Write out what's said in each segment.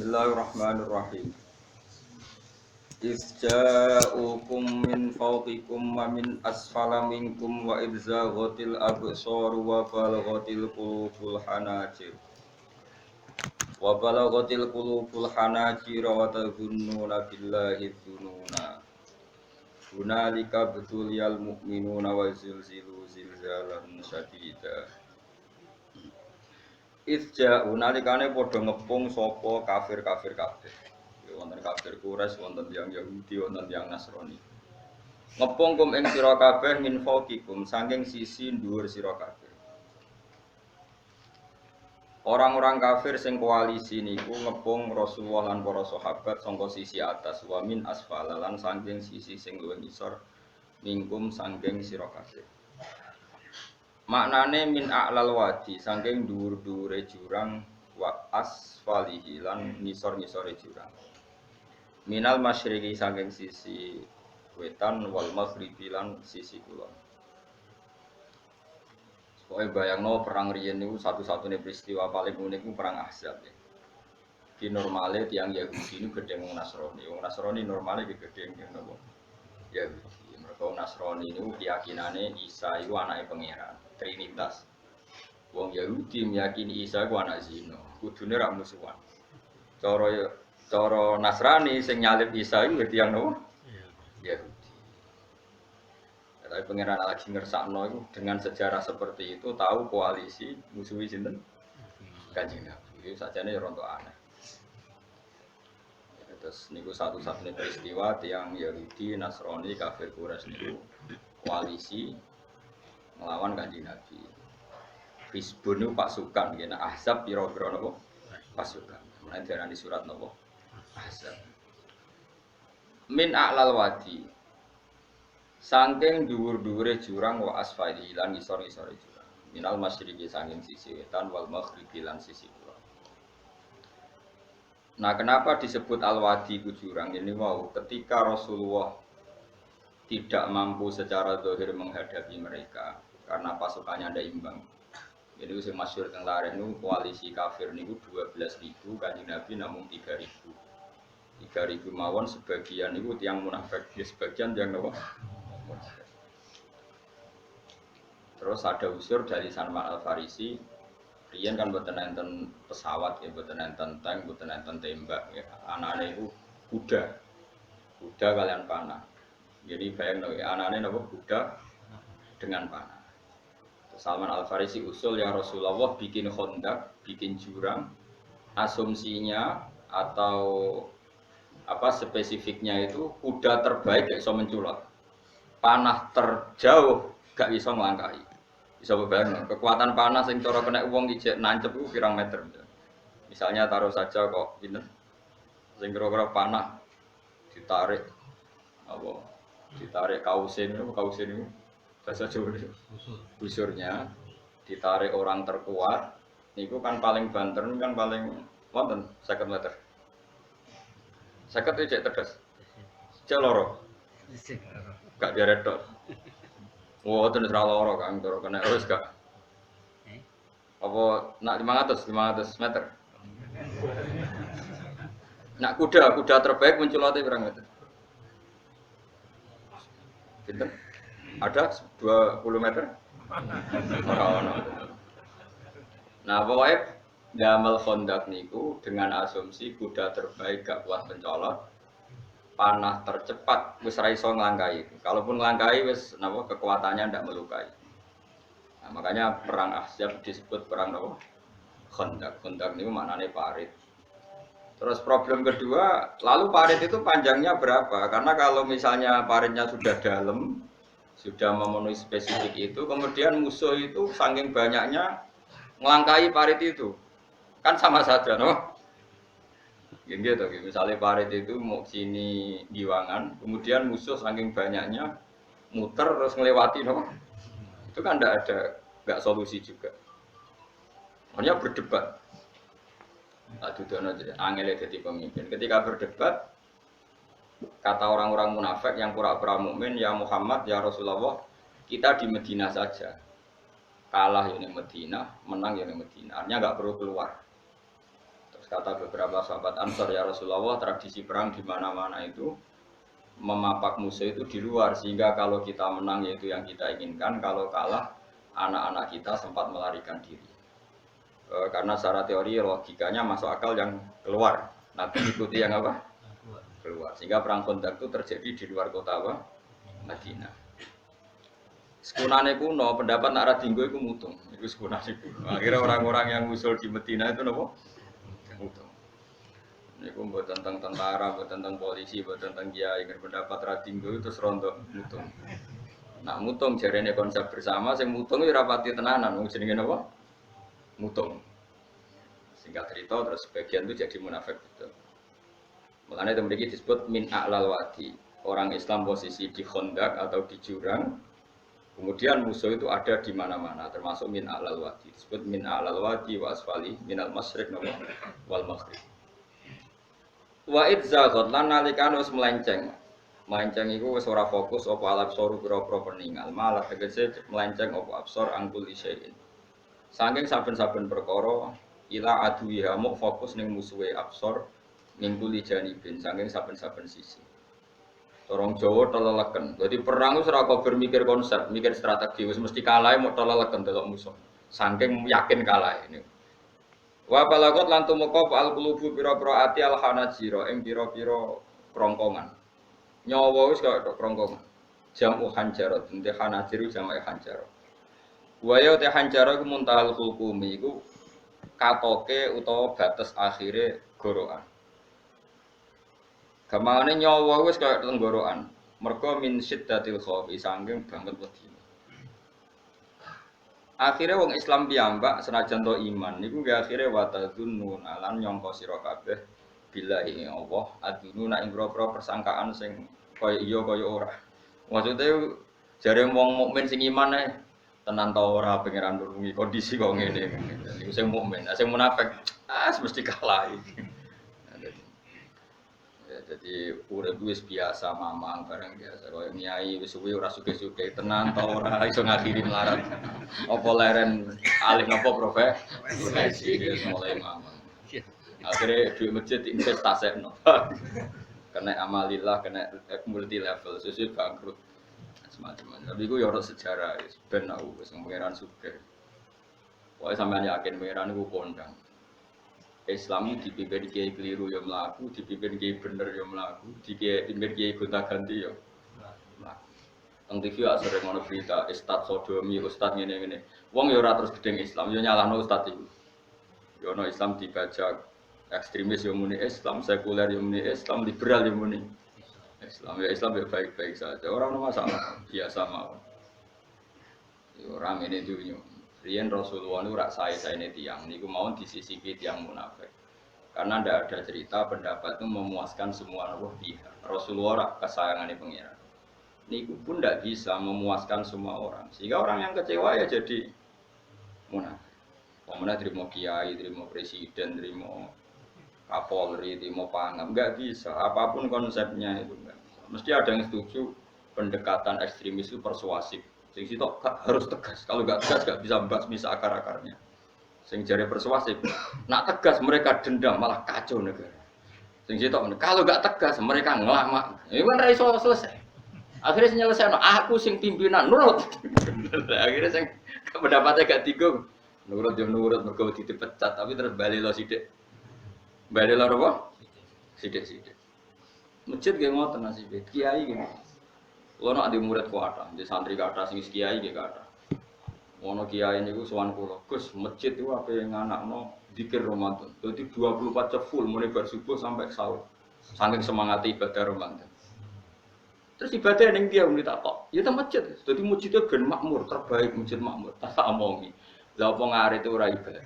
Bismillahirrahmanirrahim. Isja'ukum min fawqikum wa min asfala minkum wa idzaghatil absaru wa balaghatil qulubul hanajir. Wa balaghatil qulubul hanajir wa tadhunnuna billahi dzununa. Hunalika btuliyal mu'minuna wa zilzilu zilzalan syadida. Isja'u nalikane padha ngepung sapa kafir-kafir kabeh. Wonten kafir Quraisy, wonten tiyang Yahudi, wonten tiyang Nasrani. Ngepung kum ing sira kabeh min fawqikum saking sisi dhuwur sira kabeh. Orang-orang kafir sing koalisi niku ngepung Rasulullah lan para sahabat saka sisi atas wa min asfal lan saking sisi sing luwih ngisor mingkum saking sira kabeh. Maknane min a'lal wadi saking dhuwur-dhuwure jurang wa asfalihi lan ngisor-ngisore jurang. Minal masyriqi saking sisi wetan wal maghribi lan sisi kulon. Pokoke bayangno perang riyen niku satu-satunya peristiwa paling unik niku perang Ahzab ya. Ki normale tiyang Yahudi niku gedhe wong Nasrani. Wong Nasrani normale gedhe ning nopo? Yahudi. Mergo Nasrani niku keyakinane Isa iku anake pangeran, Trinitas. Wong Yahudi meyakini Isa iku anak zina, kudune ra musuhan. Cara Nasrani sing nyalib Isa iku tiyang nopo? Yahudi. Tapi pangeran lagi ngersakno iku dengan sejarah seperti itu tahu koalisi musuhi sinten? Kanjeng Nabi. Itu sajane rontok aneh. Terus niku satu-satunya peristiwa tiyang Yahudi, Nasrani, kafir Quraisy niku koalisi melawan Kanjeng Nabi. Hizbun niku pasukan kena Ahzab pira-pira napa? Pasukan. Mulane diarani surat napa? Ahzab. Min a'lal wadi. Saking dhuwur-dhuwure jurang wa asfali lan ngisor-ngisore jurang. Minal masyriqi saking sisi wetan wal maghribi lan sisi kulon. Nah, kenapa disebut al-wadi ku jurang ini mau ketika Rasulullah tidak mampu secara zahir menghadapi mereka karena pasukannya tidak imbang. Jadi sing masyhur teng lare niku koalisi kafir niku 12.000, Kanjeng Nabi namung 3.000. 3.000 mawon sebagian niku tiyang munafik, sebagian tiyang napa? Terus ada unsur dari Salman Al-Farisi, riyen kan mboten enten pesawat ya, mboten enten tank, mboten enten tembak ya. Anane iku kuda. Kuda kalian panah. Jadi bayangno ya, anane napa kuda dengan panah. Salman Al-Farisi usul ya Rasulullah bikin khandaq, bikin jurang. Asumsinya atau apa spesifiknya itu kuda terbaik gak iso menculot. Panah terjauh gak iso nglangkahi. Bisa bayangno, kekuatan panah sing cara kena wong ijek nancep ku pirang meter. Misalnya taruh saja kok pinten. Sing kira-kira panah ditarik apa? Ditarik kausin itu bahasa Jawa itu. Busurnya ditarik orang terkuat, niku kan paling banter kan paling wonten 50 meter. 50 itu cek tegas. Cek loro. Gak diaret tok. Wah, terus ra loro kan karo kena wis gak. Apa nak 500 meter. Nak kuda terbaik menculote pirang meter. Pinten? Ada 20 meter? Nah, pokoknya gamel khandaq niku dengan asumsi kuda terbaik gak kuat mencolot, panah tercepat wis ra iso nglangkahi. Kalaupun nglangkahi wis napa kekuatannya ndak melukai. Nah, makanya perang Ahzab disebut perang napa? Khandaq. Khandaq niku maknane parit. Terus problem kedua, lalu parit itu panjangnya berapa? Karena kalau misalnya paritnya sudah dalam, sudah memenuhi spesifik itu, kemudian musuh itu saking banyaknya ngelangkai parit itu, kan sama saja, no? Gitu, misalnya parit itu mau sini giwangan, kemudian musuh saking banyaknya muter terus melewati, no? Itu kan nggak solusi juga. Makanya berdebat. Aduh, angel jadi pemimpin. Ketika berdebat, kata orang-orang munafik yang pura-pura mukmin, ya Muhammad, ya Rasulullah, kita di Medina saja. Kalah ya di Medina, menang ya di Medina. Artinya nggak perlu keluar. Terus kata beberapa sahabat Ansor, ya Rasulullah, tradisi perang di mana-mana itu memapak musuh itu di luar, sehingga kalau kita menang yaitu yang kita inginkan, kalau kalah anak-anak kita sempat melarikan diri. Karena secara teori logikanya masuk akal yang keluar, Nabi ikuti yang apa? Keluar. Sehingga perang Khandaq itu terjadi di luar kota apa? Madinah. Sekunane kuno pendapat nak radinggo itu mutung, itu sekunane kuno. Akhirnya orang-orang yang usul di Madinah itu nopo? Mutung. Niku mbok tentang tentara, mbok tentang polisi, mbok tentang kiai, pendapat radinggo itu serontok mutung. Nak mutung jarene konsep bersama, sing mutung ya rapati tenanan, wong jenenge napa? Mutung. Singkat cerita terus sebagian itu jadi munafik betul. Makanya itu memiliki disebut min a'lal wadi. Orang Islam posisi di Khandaq atau di jurang. Kemudian musuh itu ada di mana-mana, termasuk min a'lal wadi. Disebut min a'lal wadi wa asfali minal masyriq wal maghrib. Wa idzaghot lan nalikane wis melenceng. Melenceng iku wis ora fokus apa alab soru pira-pira peninggal, malah tegese melenceng apa absor angkul isya'in. Saking saben-saben perkara ila aduwiha muk fokus ning musuhe absor mingkuli janibin saking saben-saben sisi. Orang Jawa teleleken. Jadi perang wis ora kok bermikir konsep, mikir strategi, wis mesti kalah mok teleleken delok musuh. Saking yakin kalah ini. Wa balagot lan tumeka al qulubu pira-pira ati al hanajira ing pira-pira krongkongan. Nyawa wis kaya krongkongan. Jamu hanjara, dene hanajiru jamak hanjara. Wa ya te hanjara iku muntahal hukumi iku katoke utawa batas akhire gorokan. Gamane nyawa wis kaya tenggorokan. Mergo min syiddatil khaufi saking banget wedi. Akhirnya wong Islam piyambak senajan to iman niku nggih akhire watadzunnu lan nyangka sira kabeh billahi Allah adununa ing grogro persangkaan sing kaya iya kaya ora. Maksude jare wong mukmin sing iman ae tenan ta ora pangeran nulungi kondisi kok ngene. Niku sing mukmin, sing munafik mesti kalah iki. Jadi urip wis biasa mamang barang biasa koyo nyai wis suwi ora suge-suge tenan ta ora iso ngakhiri melarat. Apa leren alim apa profesi wis mulai mamang. Akhire duit masjid investasekno. Kena amalillah, kena multi level sesuai bangkrut. Semacam. Tapi iku ya ora sejarah wis ben aku wis pangeran sugih. Pokoke sampean yakin pangeran iku kondang. Islam itu dipimpin kiai keliru ya melaku, dipimpin kiai bener ya melaku, dipimpin kiai gonta ganti ya melaku. Teng TV sering ngono berita ustaz sodomi, ustaz ngene-ngene. Wong ya ora terus gedeng Islam, ya nyalahno ustaz iku. Ya ono Islam dibajak ekstremis ya muni Islam, sekuler ya muni Islam, liberal ya muni Islam. Ya Islam ya baik-baik saja, ora ono masalah, biasa mawon. Ya orang ini dunya. Riyen Rasulullah itu rak sae-saene tiyang niku mau disisipi tiyang munafik. Karena ndak ada cerita pendapat itu memuaskan semua pihak. Rasulullah rak kesayangane pangeran. Niku pun ndak bisa memuaskan semua orang. Sehingga orang yang kecewa ya jadi munafik. Pemene terima kiai, terima presiden, terima kapolri, terima pangam, enggak bisa. Apapun konsepnya itu enggak bisa. Mesti ada yang setuju pendekatan ekstremis itu persuasif. Sing sitok harus tegas. Kalau enggak tegas enggak bisa membasmi akar-akarnya. Sing jare persuasif, nak tegas mereka dendam malah kacau negara. Sing sitok kalau enggak tegas mereka ngelamak. Ini kan ra iso selesai. Akhirnya sing nyelesaino aku sing pimpinan nurut. Akhirnya sing pendapatnya gak digo. Nurut yo nurut mergo dipecat tapi terus bali lo sithik. Bali lo apa? Sithik-sithik. Masjid ge ngoten nasibe. Kiai ge. Ono ada murid kuata, di santri kata sing kiai ge kata. Ono kiai niku sowan kula, Gus, masjid itu apa yang anakno zikir Ramadan. Dadi 24 jam full mulai bar subuh sampai sahur. Saking semangat ibadah Ramadan. Terus ibadah ning dia muni tak kok. Ya ta masjid. Dadi masjidnya ben makmur, terbaik masjid makmur. Tak omongi. Lah apa ngarit itu ora ibadah.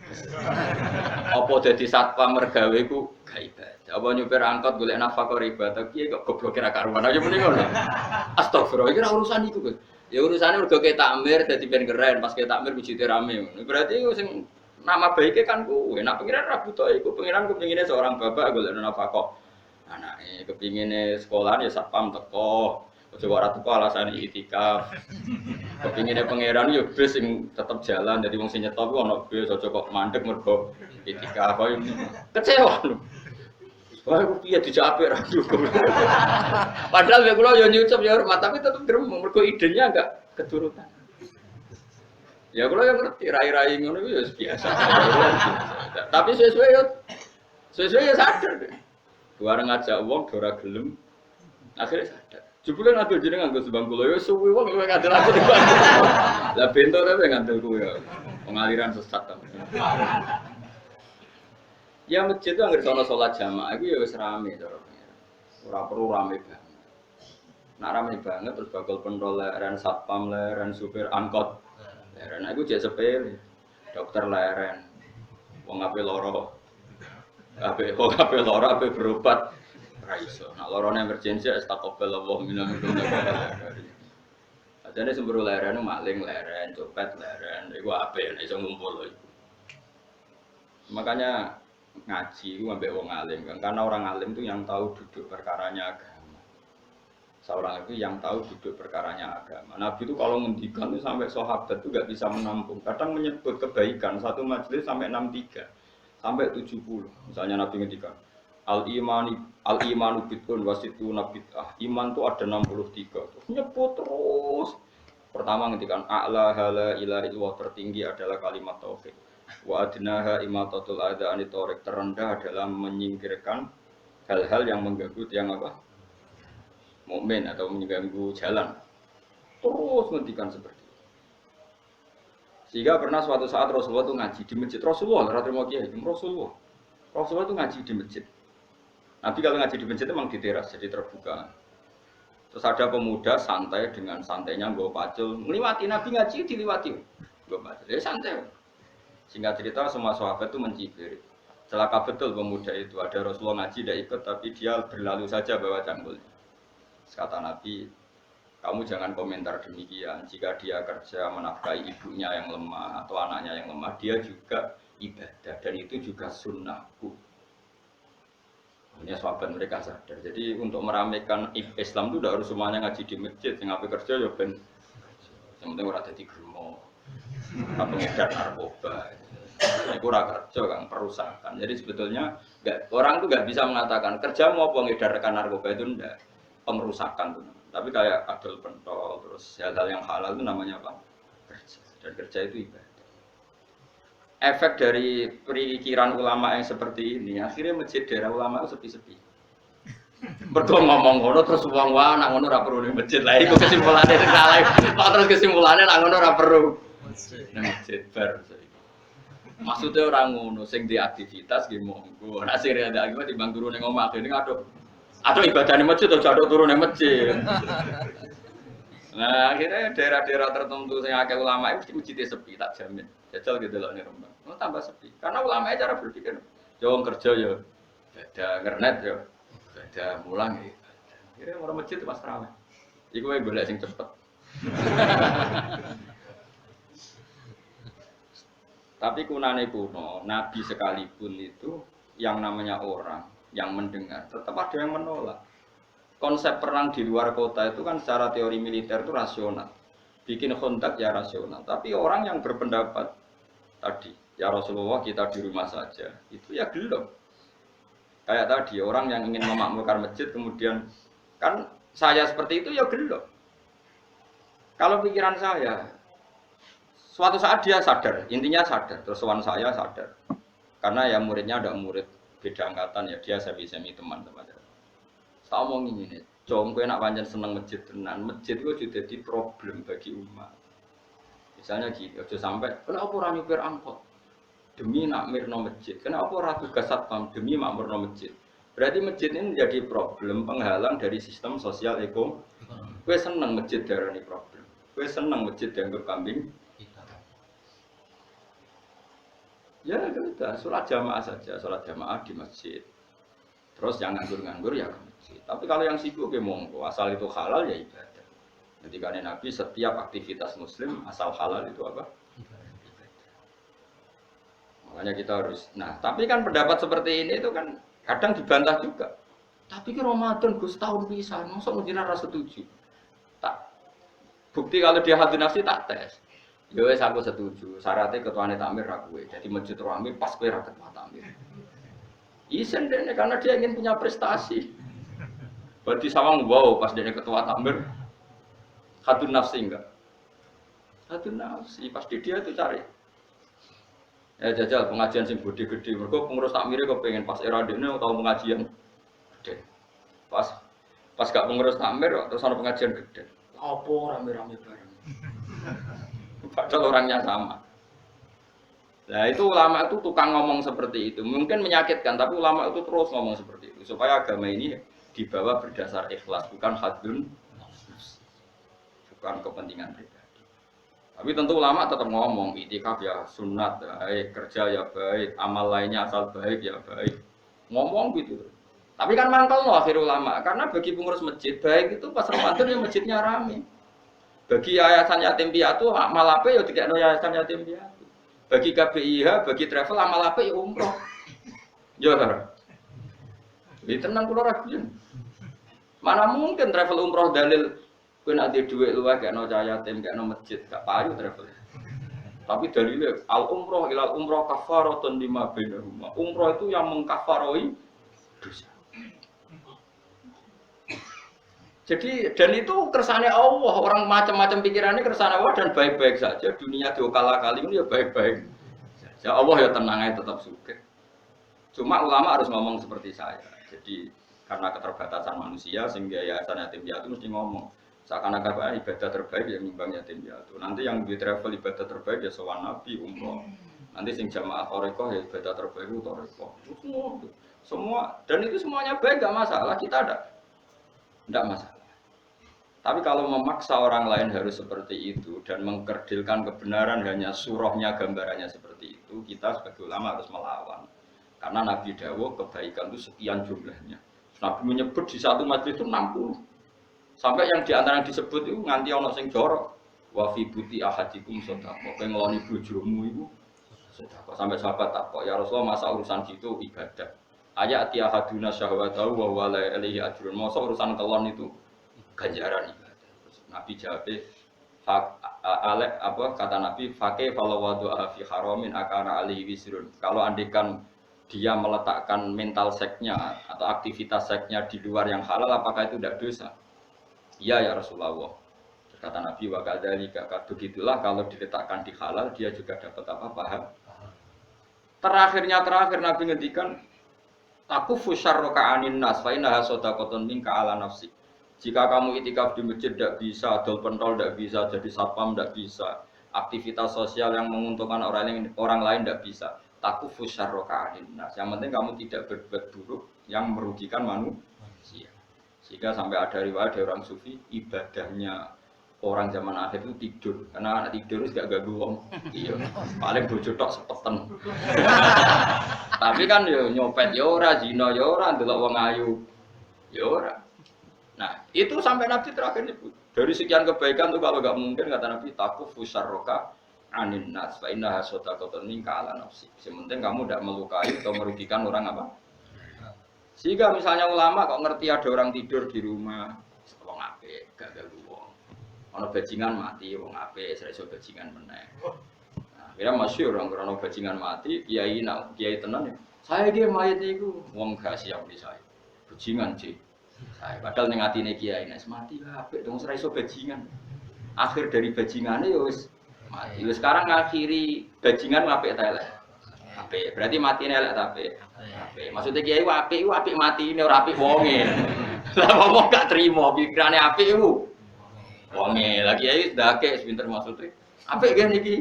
Apa dadi satpam mergawe ku gak ibadah. Apa nyupir angkot golek nafkah kok ibadah. Piye kok goblok kira karuan aja muni ngono. Astagfirullah, iki ora urusan iku, Gus. Ya urusane mergo ke takmir dadi ben keren, pas ke takmir masjid rame. Berarti sing nama baike kan kuwi. Nek pengiran ra butuh iku, pengiran kepingine seorang bapak golek nafkah. Anake kepingine sekolahan ya satpam teko. Ojo ora tuku alasane itikaf. Kepingine pangeran yo bis sing tetep jalan dadi wong sing nyetop ku ana bis aja kok mandek mergo itikaf ae. Kecewa lho. Wah, aku piye dijak apik ra cukup. Padahal ya kula yo nyucup ya hormat tapi tetep gremeng mergo idenya enggak keturutan. Ya kula yang ngerti rai-rai ngono iku ya biasa. Tapi sesuai ya sadar deh. Bareng ngajak wong ora gelem. Akhirnya sadar. Jebule ngadul jeneng nganggo sebang kula ya suwi wong luwih ngadul aku timbang. Lah bento ta ngandel kuwi ya. Pengaliran sesat ta. Ya masjid itu anggere sono salat jamaah iku ya wis rame cara pengen. Ora perlu rame banget. Nak rame banget terus bakal pentol leren satpam leren supir angkot. Leren aku jek sepele. Dokter leren. Wong ape loro. Ape loro ape berobat. Ora iso. Nak lorone emergency astagfirullah minal dzunub. Adane sumber leren maling leren, copet leren. Iku ape nek iso ngumpul iku. Makanya ngaji itu ambek wong alim kan, karena orang alim itu yang tahu duduk perkaranya agama. Seorang itu yang tahu duduk perkaranya agama. Nabi itu kalau ngendikan itu sampai sahabat itu nggak bisa menampung. Kadang menyebut kebaikan satu majelis sampai 63, sampai 70. Misalnya Nabi ngendikan al imanu bid'un wasituna bid'ah. Iman itu ada 63. Terus nyebut terus. Pertama ngendikan a'la hala ilaha illallah, tertinggi adalah kalimat tauhid. Wa adnaha imatatul adza anitorik, terendah adalah menyingkirkan hal-hal yang mengganggu yang apa? Mukmin atau mengganggu jalan. Terus ngendikan seperti itu. Sehingga pernah suatu saat Rasulullah itu ngaji di masjid. Rasulullah terima kiai, Rasulullah itu ngaji di masjid. Nabi kalau ngaji di masjid itu memang di teras, jadi terbuka. Terus ada pemuda santai dengan santainya nggo pacul, ngliwati Nabi ngaji diliwati. Nggo pacul. Ya santai. Singkat cerita semua sahabat itu mencibir. Celaka betul pemuda itu. Ada Rasulullah ngaji tidak ikut tapi dia berlalu saja bawa cangkulnya. Kata Nabi, kamu jangan komentar demikian. Jika dia kerja menafkahi ibunya yang lemah atau anaknya yang lemah, dia juga ibadah dan itu juga sunnahku. Ini sahabat mereka sadar. Jadi untuk meramaikan Islam itu tidak harus semuanya ngaji di masjid. Yang apa kerja ya ben. Yang penting orang jadi germo. Atau ngedar narkoba. Ini kurang kerja kan perusahaan. Jadi sebetulnya orang itu nggak bisa mengatakan kerja mau pengedarkan narkoba itu enggak, pengerusakan tuh. Tapi kayak adol pentol terus hal-hal yang halal itu namanya apa? Kerja. Dan kerja itu ibadah. Efek dari pikiran ulama yang seperti ini, akhirnya masjid daerah ulama itu sepi-sepi. Mergo ngomong ngono terus wong wae nak ngono ora perlu ning masjid. Lah iku kesimpulane sing salah. Terus kesimpulane nak ngono ora perlu nang masjid bar. Maksudnya orang ngono sing di aktivitas nggih monggo. Nek sing ada aktivitas timbang turu ning omah dene aduh ibadah ning masjid atau aduh turu ning masjid. Nah, akhirnya daerah-daerah tertentu yang akeh ulama itu masjidnya sepi, tak jamin. Jajal gitu loh nih Rembang. Oh, tambah sepi. Karena ulama cara berpikir, jauh kerja ya, ada ngernet ya, ada mulang ya. Akhirnya orang masjid itu pas terawih. Iku yang boleh sing cepet. Tapi kunane kuno, Nabi sekalipun itu yang namanya orang yang mendengar, tetap ada yang menolak. Konsep perang di luar kota itu kan secara teori militer itu rasional. Bikin kontak ya rasional. Tapi orang yang berpendapat tadi, ya Rasulullah kita di rumah saja, itu ya gelap. Kayak tadi, orang yang ingin memakmurkan masjid kemudian, kan saya seperti itu ya gelap. Kalau pikiran saya, suatu saat dia sadar, intinya sadar, terus sowan saya sadar. Karena ya muridnya ada murid beda angkatan ya, dia semi-semi teman-teman. Tak omong ini, cong kowe nak pancen seneng masjid tenan, masjid itu juga jadi problem bagi umat. Misalnya gitu, aja sampai kenapa ora nyupir angkot demi nak mirno masjid, kenapa ora tugas satpam demi makmurno masjid. Berarti masjid ini menjadi problem penghalang dari sistem sosial ekonomi. Kowe seneng masjid darani problem. Kowe seneng masjid dianggap kambing. Ya kita sholat jamaah saja, sholat jamaah di masjid. Terus yang nganggur-nganggur ya ke masjid. Tapi kalau yang sibuk ya monggo, asal itu halal ya ibadah. Ketika Nabi setiap aktivitas muslim asal halal itu apa? Ibadah. Makanya kita harus. Nah, tapi kan pendapat seperti ini itu kan kadang dibantah juga. Tapi ke Ramadan Gus tahun pisan, mosok ngira ra setuju. Bukti kalau dia hati nafsi tak tes. Ya wes aku setuju. Syaratnya ketuane takmir ra kowe. Jadi masjid rame pas kowe ra ketua takmir. Isen dene karena dia ingin punya prestasi. Berarti sawang wow pas dia ketua takmir. Hati nafsi enggak? Hati nafsi pasti dia itu cari. Ya jajal pengajian sing gede-gede. Mergo pengurus takmire kok pengen pas era dene tau pengajian gede. Pas gak pengurus takmir terus ana pengajian gede. Apa rame-rame bareng. Padahal orangnya sama. Nah itu ulama itu tukang ngomong seperti itu. Mungkin menyakitkan, tapi ulama itu terus ngomong seperti itu. Supaya agama ini dibawa berdasar ikhlas, bukan hadun, bukan kepentingan pribadi. Tapi tentu ulama tetap ngomong, itikaf ya sunat, baik, kerja ya baik, amal lainnya asal baik ya baik. Ngomong gitu. Tapi kan mangkal loh akhir ulama, karena bagi pengurus masjid baik itu pas Ramadan ya masjidnya rame. Bagi yayasan yatim piatu amal apa ya tidak ada yayasan yatim piatu. Bagi KBIH, bagi travel amal apa ya umroh. Ya kan. Ini tenang kula ragu. Mana mungkin travel umroh dalil kowe nek duwe dhuwit luwih gak ono yatim, gak ono masjid, gak payu travel. Tapi dalilnya al umroh ilal umroh kafaratun lima bainahuma. Umroh itu yang mengkafaroi dosa. Jadi dan itu kersane Allah, orang macam-macam pikirannya kersane Allah dan baik-baik saja. Dunia diokal-akali ini ya baik-baik. Ya Allah ya tenang aja tetap suka. Cuma ulama harus ngomong seperti saya. Jadi karena keterbatasan manusia sehingga yayasan yatim piatu mesti ngomong. Seakan-akan ibadah terbaik yang nimbang yatim piatu. Nanti yang di travel ibadah terbaik ya sowan nabi umroh. Nanti sing jamaah thariqah ya ibadah terbaik itu thariqah. Semua dan itu semuanya baik gak masalah. Kita tidak masalah. Tapi kalau memaksa orang lain harus seperti itu dan mengkerdilkan kebenaran hanya surahnya, gambarannya seperti itu, kita sebagai ulama harus melawan. Karena Nabi dawuh kebaikan itu sekian jumlahnya. Nabi menyebut di satu majlis itu 60. Sampai yang diantara yang disebut itu nganti ono sing jorok. Wa fi buti ahadikum sedekah. Kowe ngeloni bojomu itu sedekah. Sampai sahabat takok, ya Rasulullah masa urusan gitu ibadah. Ayat ahaduna syahwatahu wa wala ilaihi ajrun. Masa urusan kelon itu ganjaran ibadah. Nabi jawab, kata Nabi, fakih kalau wadu'a fi haramin akana alihi wisrun. Kalau andikan dia meletakkan mental seksnya atau aktivitas seksnya di luar yang halal, apakah itu tidak dosa? Iya ya Rasulullah. Kata Nabi, wa kadzalika begitulah kalau diletakkan di halal dia juga dapat apa paham. Terakhir Nabi ngendikan, takufu syarroka anin nas fa innaha shadaqatun minka ala nafsik. Jika kamu itikaf di masjid tidak bisa, dol pentol tidak bisa, jadi satpam tidak bisa, aktivitas sosial yang menguntungkan orang lain tidak bisa. Takufu syarroka aninnas. Yang penting kamu tidak berbuat buruk yang merugikan manusia. Sehingga sampai ada riwayat dari orang sufi, ibadahnya orang zaman akhir itu tidur. Karena anak tidur itu gak ganggu wong. Iya, paling bojo tok sepeten. Tapi kan yo nyopet yo ora, zina yo ora, ndelok wong ayu yo ora. Nah, itu sampai Nabi terakhir nyebut. Dari sekian kebaikan tuh kalau nggak mungkin kata Nabi takufu syarroka anin nas fa innaha shadaqatun minka ala nafsi. Sementing kamu tidak melukai atau merugikan orang apa? Sehingga misalnya ulama kok ngerti ada orang tidur di rumah, wong apik, gak ganggu wong. Ana bajingan mati, wong apik, iso bajingan meneh. Nah, kira masyhur orang krono bajingan mati, kiai tenan ya. Saya iki mayit niku wong gak siap di saya. Bajingan sih. Saya padahal ning atine kiai nek mati apik dong ora iso bajingan. Akhir dari bajingane ya wis mati. Wis sekarang ngakhiri bajingan apik ta elek. Apik. Berarti matine elek ta apik. Apik. Maksudnya kiai apik matine ora apik wonge. Lah wong gak trimo pikirane apik iku. Wonge. Lah kiai ndake pinter maksudnya. Apik nggih niki.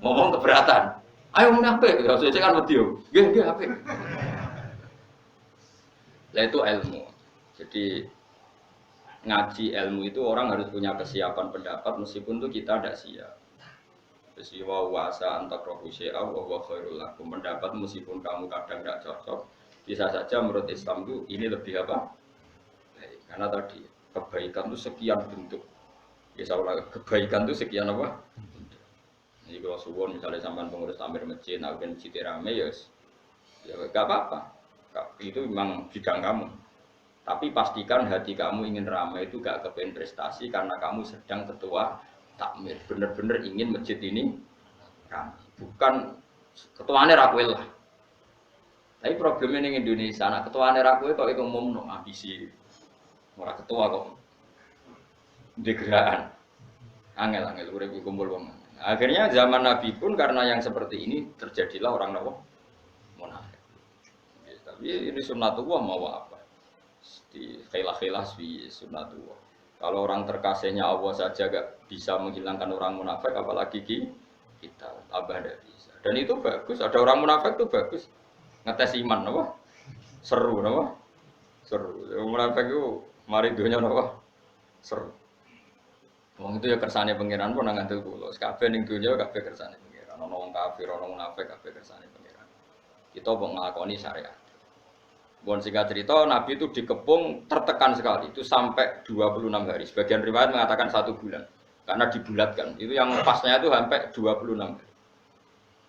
Ngomong keberatan. Ayo mun apik. Ya sesuk kan wedi yo. Nggih apik. Lah itu ilmu. Jadi ngaji ilmu itu orang harus punya kesiapan pendapat meskipun itu kita tidak siap. Jadi wasa antak rohusyah wa khairul lakum. Pendapat meskipun kamu kadang tidak cocok, bisa saja menurut Islam itu ini lebih apa? Baik. Karena tadi kebaikan itu sekian bentuk. Bisa ulang kebaikan itu sekian apa? Bentuk. Jadi kalau suwon misalnya sampai pengurus tamir masjid, nak ben masjid rame ya gak apa-apa. Itu memang bidang kamu. Tapi pastikan hati kamu ingin ramai itu gak kepengen prestasi karena kamu sedang ketua takmir. Bener-bener ingin masjid ini ramai. Bukan ketuanya rakwil lah. Tapi problemnya di Indonesia, anak ketuanya rakwil kok itu umum no ambisi. Orang ketua kok degraan. Angel-angel urip kumpul wong. Akhirnya zaman Nabi pun karena yang seperti ini terjadilah orang munafik. Tapi ini sunnatullah mau apa? Di khilaf-khilaf di sunnatullah. Kalau orang terkasihnya Allah saja gak bisa menghilangkan orang munafik, apalagi kita tambah tidak bisa. Dan itu bagus. Ada orang munafik itu bagus. Ngetes iman, apa? Seru, apa? Seru. Munafik itu mari dunia, apa? Seru. Wong itu ya kersane pangeran pun nang ngandel kula. Kabeh ning dunya kabeh kersane pangeran. Ana wong kafir, ana munafik kabeh kersane pangeran. Kita kok nglakoni syariat. Bon singkat cerita, Nabi itu dikepung tertekan sekali, itu sampai 26 hari. Sebagian riwayat mengatakan 1 bulan, karena dibulatkan. Itu yang pasnya itu sampai 26 hari.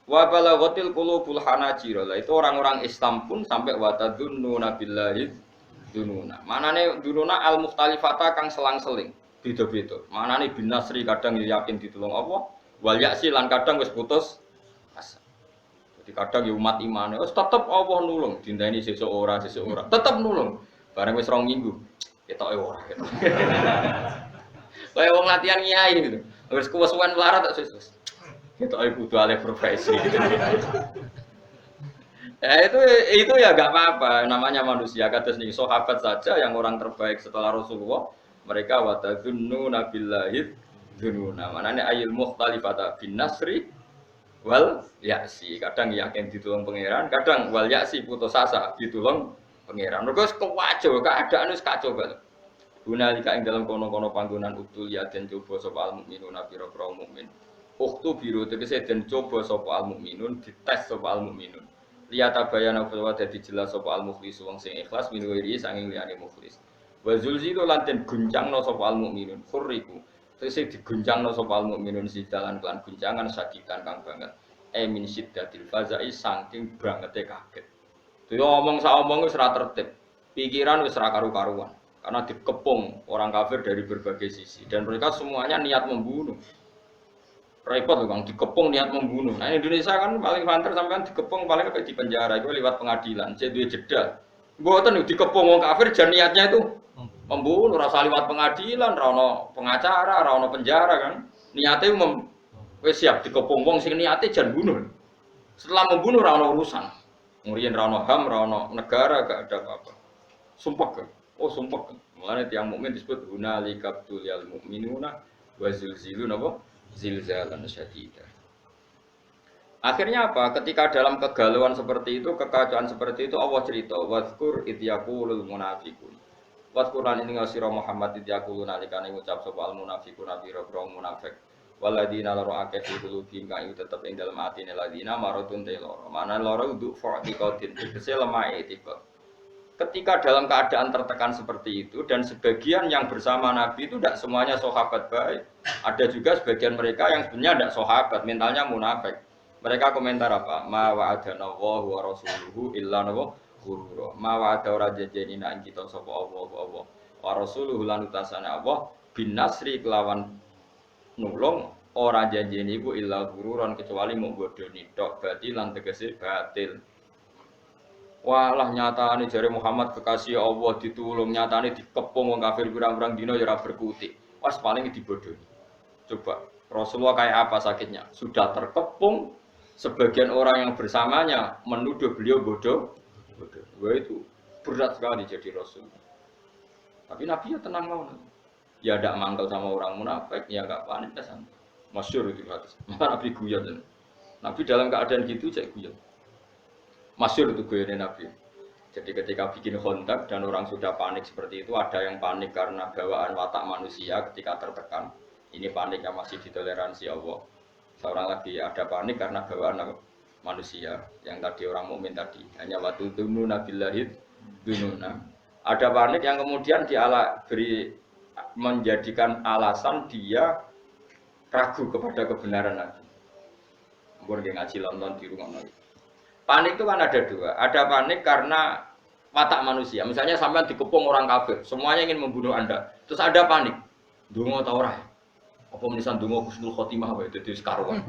Wa balaghatil qulubul hanajir. Itu orang-orang Islam pun sampai watadzunnuna billahi dununa. Manane dununa al-mukhtalifata kang selang-seling, beda-beda. Manane bin nasri kadang yakin ditulung Allah, wal ya'si lan kadang wis putus asa. Kadang ya umat iman, tetap Allah nulung, dinteni sesuk ora, tetap nulung. Bareng wis 2 minggu, ketoke ora. Kaya wong latihan kiai gitu. Wis kuwes-kuwen melarat tak sesuk. Ketoke kudu alih profesi gitu. Ya itu ya enggak apa-apa, namanya manusia. Kados niki sahabat saja yang orang terbaik setelah Rasulullah, mereka watadzunnu billahi dzununa. Manane ayil mukhtalifata bin nasri wal yaksi, kadang yakin ditulung pangeran, kadang wal yaksi putus asa ditulung pangeran. Mergo kewajib keadaan wis kacau banget. Gunalika ing dalam kono-kono panggonan utul ya den coba sapa al mukminun pira-pira mukmin. Uktu biru tegese den coba sapa al mukminun, dites sapa al mukminun. Liyata bayana bahwa dadi jelas sapa al mukhlis wong sing ikhlas min wiri sanging liyane mukhlis. Wa zulzilu lan den guncangno sapa al mukminun khuriku. Sing diguncangno sapa al mukminun sidalan kelan guncangan sadikan kang banget. Min siddatil fazai saking bangete kaget. Dia omong sak omong wis ora tertib. Pikiran wis ora karu-karuan karena dikepung orang kafir dari berbagai sisi dan mereka semuanya niat membunuh. Repot loh Bang, dikepung niat membunuh. Nah, Indonesia kan paling banter sampean dikepung paling apa di penjara itu lewat pengadilan. Saya duwe jeda. Mboten dikepung wong kafir jan niatnya itu membunuh, rasa lewat pengadilan, rano pengacara, rano penjara kan. Niatnya wis siap dikepung wong sing niate jan bunuh. Setelah membunuh rano urusan. Ngurian rano HAM, rano negara gak ada apa-apa. Sumpah kan. Oh sumpah kan. Mulane tiyang mukmin disebut hunalika tuliyal mukminuna wa zilzilun apa? Zilzalan syadida. Akhirnya apa? Ketika dalam kegalauan seperti itu, kekacauan seperti itu Allah cerita, wadzkur id yaqulul munafiqun. Wadkuran ini ngasira Muhammad idyakulun alikane ngucap sapa al munafiqun biro munafik. Waladina loro akeh fi qulubihim kang tetep ing dalem atine ladina maradun te loro. Mana loro uduk fa'tiqatin tegese lemah etikot. Ketika dalam keadaan tertekan seperti itu dan sebagian yang bersama Nabi itu tidak semuanya sahabat baik. Ada juga sebagian mereka yang sebenarnya tidak sahabat, mentalnya munafik. Mereka komentar apa? Ma wa'adana Allahu wa rasuluhu illa ghurura. Ma wa'ada ora janjeni nang kita sapa Allah wa rasuluhu lan utasane Allah bin nasri kelawan nulung ora janjeni iku illa ghururan kecuali mau bodoni tok batil lan tegese batil. Walah nyatane jare Muhammad kekasih Allah ditulung nyatane dikepung wong kafir pirang-pirang dina ya ora berkutik. Wes paling dibodohi. Coba Rasulullah kayak apa sakitnya? Sudah terkepung, sebagian orang yang bersamanya menuduh beliau bodoh. Wah itu berat sekali jadi Rasul. Tapi Nabi ya tenang mau. Ya tidak mangkal sama orang munafik, ya enggak panik kesan. Masyhur itu hadis. Nabi guyon. Nabi dalam keadaan gitu cek guyon. Masyhur itu guyonnya Nabi. Jadi ketika bikin kontak dan orang sudah panik seperti itu, ada yang panik karena bawaan watak manusia ketika tertekan. Ini panik yang masih ditoleransi Allah. Seorang lagi ada panik karena bawaan manusia yang tadi orang mukmin tadi. Hanya waktu dunu nabilahid dununa. Ada panik yang kemudian beri menjadikan alasan dia ragu kepada kebenaran Nabi. Mungkin ngaji London di rumah Nabi. Panik itu kan ada dua. Ada panik karena watak manusia. Misalnya sampean dikepung orang kafir, semuanya ingin membunuh Anda. Terus ada panik. Donga ta ora? Apa menisan donga husnul khotimah wae dadi sekaruan.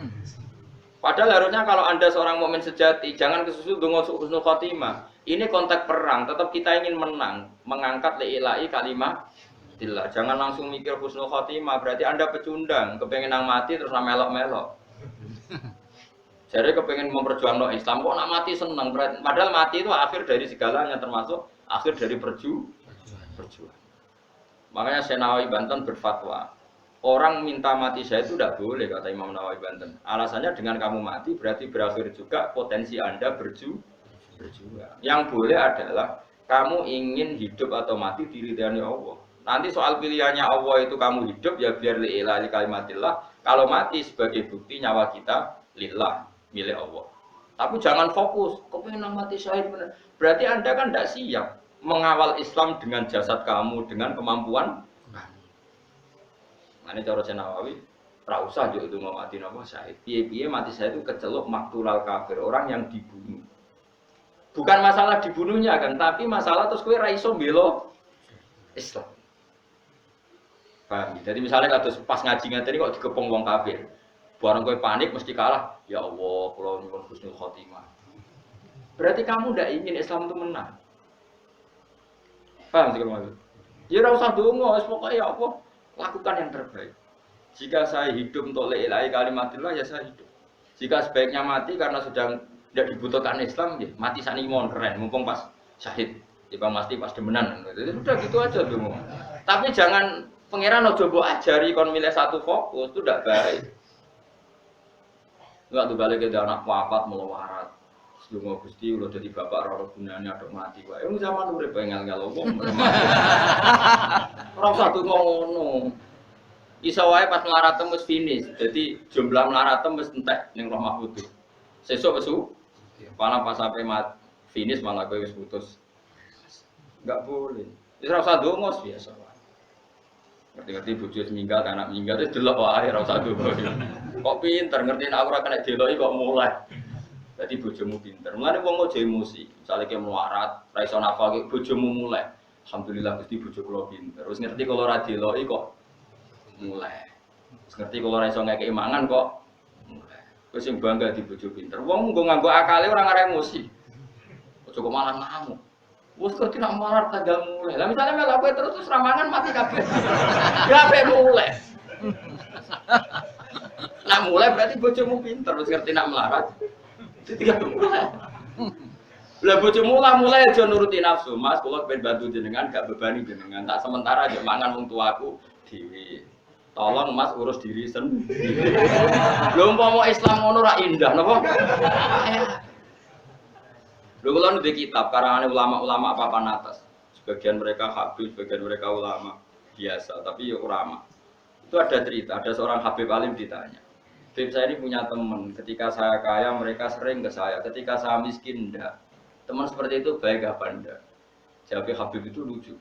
Padahal harusnya kalau Anda seorang mukmin sejati, jangan kesusu donga husnul khotimah. Ini konteks perang, tetap kita ingin menang, mengangkat li'ilai kalimat tillah. Jangan langsung mikir husnul khotimah, berarti Anda pecundang, kepengen nang mati terus nang melok-melok. Jadi kepengen memperjuangkan Islam, kok nak mati senang, padahal mati itu akhir dari segalanya, termasuk akhir dari perjuangan. Makanya Syekh Nawawi Banten berfatwa, orang minta mati saya itu tidak boleh, kata Imam Nawawi Banten. Alasannya dengan kamu mati berarti berakhir juga potensi Anda berjuang. Yang boleh adalah kamu ingin hidup atau mati diridhani Allah. Nanti soal pilihannya Allah itu kamu hidup ya biar li'ilai kalimatillah. Kalau mati sebagai bukti nyawa kita lillah, milik Allah. Tapi jangan fokus, kepengen mati syahid benar. Berarti Anda kan tidak siap mengawal Islam dengan jasad kamu, dengan kemampuan. Nah, ini cara Syekh Nawawi, ra usah yo itu mau mati napa syahid. Piye-piye mati syahid itu keceluk maktulal kafir, orang yang dibunuh. Bukan masalah dibunuhnya kan, tapi masalah terus kowe ra iso mbela Islam. Paham? Jadi misalnya kados pas ngaji ngene kok dikepung wong kafir. Barang kowe panik mesti kalah. Ya Allah, kula nyuwun husnul khotimah. Berarti kamu ndak ingin Islam itu menang. Paham sih maksud? Ya ora usah donga, wis pokoke ya Allah, lakukan yang terbaik. Jika saya hidup untuk la ilaha kalimatillah ya saya hidup. Jika sebaiknya mati karena sudah tidak dibutuhkan Islam, ya mati sani mon keren, mumpung pas syahid. Ya pasti pas demenan. Jadi udah gitu aja donga. Tapi jangan pangeran ojo mbok ajari kon milih satu fokus, itu tidak baik. Enggak tuh balik ke anak wafat melawarat. Sedungo Gusti udah jadi bapak roro gunane aduk mati wae. Wong zaman urip ngel-ngel wong. Ora satu ngono. Iso wae pas melarat wis finish. Jadi jumlah melarat wis entek ning Roh Mahfud. Sesuk wis malah pas sampai finish malah kowe wis putus. Enggak boleh. Wis ora usah ndonga biasa wae. Ngerti-ngerti bojo meninggal, anak meninggal terus delok wae ora usah ndonga. Kok pinter ngerti nek aku ora kena deloki kok mulai. Jadi bojomu pinter. Mulane wong aja emosi. Misale ke melarat, ra iso nafal ki bojomu mulai. Alhamdulillah Gusti bojo kula pinter. Wis ngerti kalau ora deloki kok mulai. Wis ngerti kalau ora iso ngekeki mangan kok mulai. Wis sing bangga di bojo pinter. Wong nggo akale ora ngare emosi. Ojo kok malah ngamuk. Wes kok tidak melarat tanggal mulai. Lah misalnya melok kowe terus ramangan mati kabeh. Ya ape mulai. Nak mulai berarti bojomu pinter, wis ngerti nak melarat. Tidak mulai. Lah bojomu lah mulai aja nuruti nafsu. Mas, kula pengen bantu jenengan gak bebani jenengan. Tak sementara aja mangan wong tuaku dhewe. Tolong Mas urus diri sendiri. Lho umpama Islam ngono ra indah napa? Lho kula nu di kitab karangane ulama-ulama papan atas. Sebagian mereka habib, sebagian mereka ulama biasa, tapi ya ulama. Itu ada cerita, ada seorang habib alim ditanya. Habib saya ini punya teman, ketika saya kaya mereka sering ke saya, ketika saya miskin enggak. Teman seperti itu baik apa enggak? Jawab Habib itu lucu.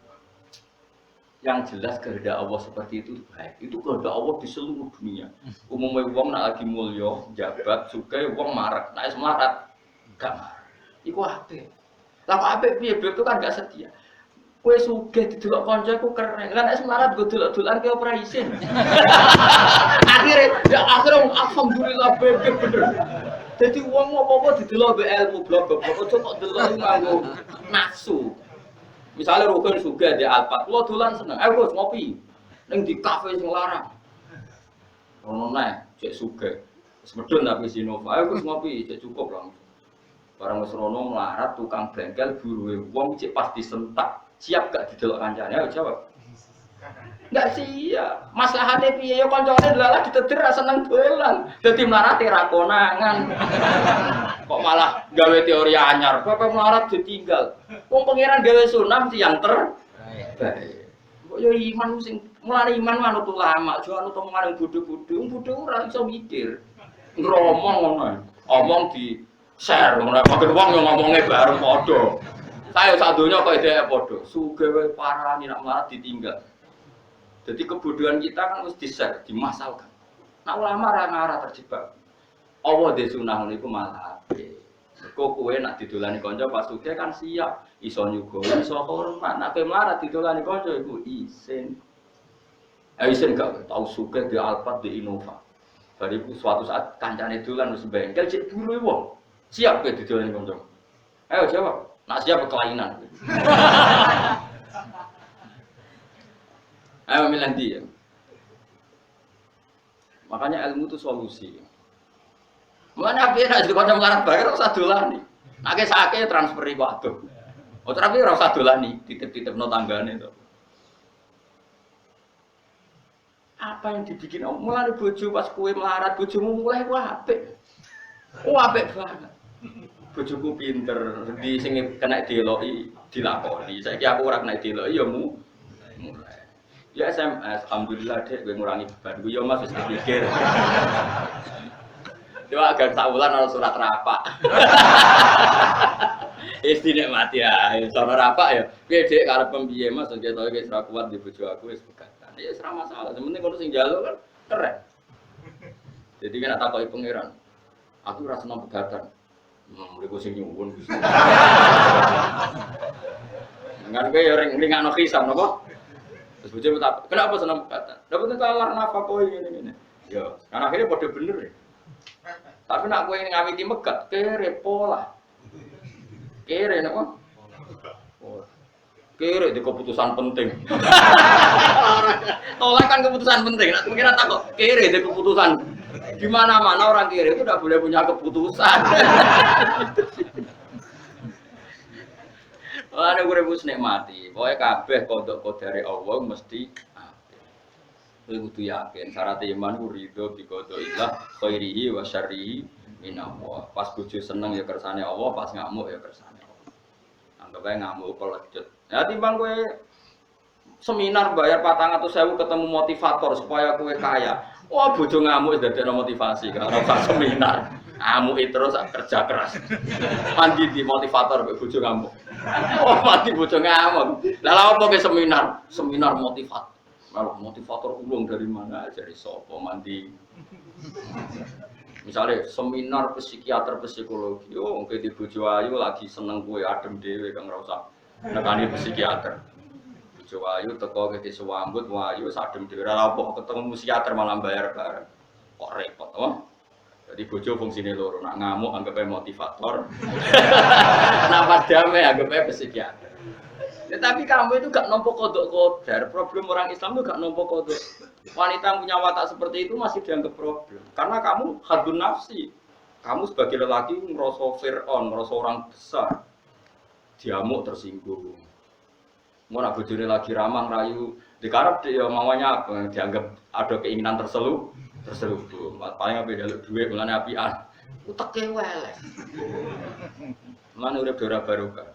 Yang jelas kehendak Allah seperti itu baik. Itu kehendak Allah di seluruh dunia. Umumnya wong nak lagi mulya, jabat, sugih wong marek, nek melarat gak marek. Iku apik. Lah kok apik piye? Habib itu kan gak setia. Kowe sugih didelok kancaku keren. Lah nek semarat go delok-delokan ki ora isin. Akhire alhamdulillah bebek bener. Dadi wong apa-apa didelok mbek ilmu blok-blok aja kok delok nganggo nafsu. Misale rukun sugih di Alphard, lo dolan seneng. Ayo Gus ngopi. Ning di kafe sing larang. Ono neh cek sugih. Wis medun tapi Sinova. Ayo Gus ngopi, cek cukup langsung. Barang wis rono melarat tukang bengkel buruhe wong cek pas disentak. Siap gak didelok kancane? Ayo jawab. Enggak siap. Maslahate piye yo kancane delalah ditedir ra seneng dolan. Dadi mlarate ra konangan. Kok malah gawe teori anyar. Bapak melarat ditinggal. Wong pangeran gawe sunah mesti yang terbaik. Kok yo iman sing mulane iman manut ulama, aja anut omongan bodho-bodho. Wong bodho ora iso mikir. Ngromong ngono. Omong di share ngono. Magen wong yo ngomongnya bareng padha. Saya sak donya kok ide padha. Sugih wae parani nak melarat ditinggal. Jadi kebodohan kita kan mesti di-share, dimasalkan. Nah ulama ra ngarah terjebak. Allah de sunah niku malah apik. Kok kowe nak didolani kanca pas sugih kan siap, iso nyugo, iso hormat. Nak kowe melarat didolani kanca iku isin. Isin gak tau sugih di Alphard di Innova. Bariku suatu saat kancane dolan wis bengkel cek buru wong. Siap kowe didolani kanca. Ayo jawab. Nak siap kelainan. Ayo milih ndi ya. Makanya ilmu itu solusi. Mana api nak jadi kanca melarat bae ora usah dolani. Nek sakake transferi waduh. Oh tapi ora usah dolani, titip-titipno tanggane to. Apa yang dibikin mulai bojo pas kowe melarat bojomu mulai ku apik. Oh apik banget. Bojoku pinter, di sing kena dieloki dilakoni. Saiki aku ora kena dieloki ya mulai. Ya SMS, alhamdulillah dek gue ngurangi beban gue, ya mas wis dipikir. Coba agak saulan ana surat rapak. Istine mati ya, sono rapak ya. Piye dek karep piye mas ketoke wis ora kuat di bojo aku wis pegatan. Ya wis ora masalah, sementing kono sing njaluk kan keren. Jadi kan takoki pangeran. Aku ora seneng pegatan. Mriku sing nyuwun Gusti. Ngan kowe ya ring ngano kisah napa? Terus bojo tak, kenapa senang pegatan? Dapat talar nafkah ini. Ya, kan akhirnya pada bener ya. Tapi nak kowe ngawiti megat kere pola. Kere napa? Pola. Kere di keputusan penting. Tolak kan keputusan penting. Nak kira takut kere di keputusan. Di mana-mana orang kere itu tidak boleh punya keputusan. Ana urip wis nikmati. Pokoke kabeh kodok kodare Allah mesti apik. Kowe kudu yakin syarat iman ku ridho bi qadaillah khairihi wa syarrihi minallah. Pas bojo seneng ya kersane Allah, pas ngamuk ya kersane Allah. Anggap ae ngamuk kelecut. Ya timbang kowe seminar bayar 400.000 ketemu motivator supaya kowe kaya. Wah bojo ngamuk wis dadekno motivasi karena pas seminar. Ngamuk terus kerja keras. Mandi di motivator mbek bojo ngamuk. Oh mati bojo ngamuk. Lah lha opo ke seminar? Seminar motivator. Kalau motivator ulung dari mana? Dari sapa mandi. Misalnya seminar psikiater psikologi. Oh kowe di bojo ayu lagi seneng kowe adem dhewe kang ora usah nekani psikiater. Bojo ayu teko ke disewambut wayu adem dhewe ora apa ketemu psikiater malah bayar bareng. Kok repot, oh? Jadi bojo fungsine loro, nak ngamuk anggapnya motivator. Nak damai anggapnya psikiater. Tetapi kamu itu gak nampa kodok kodar. Problem orang Islam itu gak nampa kodok. Wanita punya watak seperti itu masih dianggap problem. Karena kamu hadun nafsi. Kamu sebagai lelaki ngerasa Fir'aun, ngerasa orang besar. Diamuk tersinggung. Mau nak bojone lagi ramah rayu, dikarep dia maunya apa? Dianggap ada keinginan terselubung. Paling apa jaluk duit mulane apian. Uteke welek. Mulane urip ora barokah.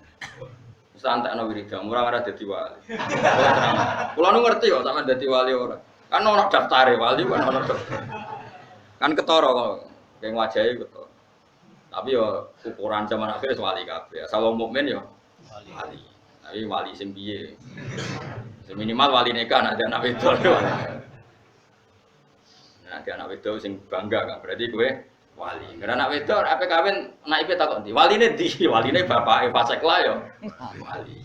Santakno wiridan, ora dadi wali. Kula nu ngerti kok sampean dadi wali ora. Kan ono daftare wali kan ono daftar. Kan ketara kok, keng wajahe ketara. Tapi yo ukuran zaman akhir wali kabeh. Asal wong mukmin yo wali. Tapi wali sing piye? Minimal wali nikah anak anak wedok. Nah, dia anak wedok sing bangga kan berarti kowe wali. Karena anak wedok ape kawin naipe takon ndi? Waline ndi? Waline bapake fasik lah yo. Wali.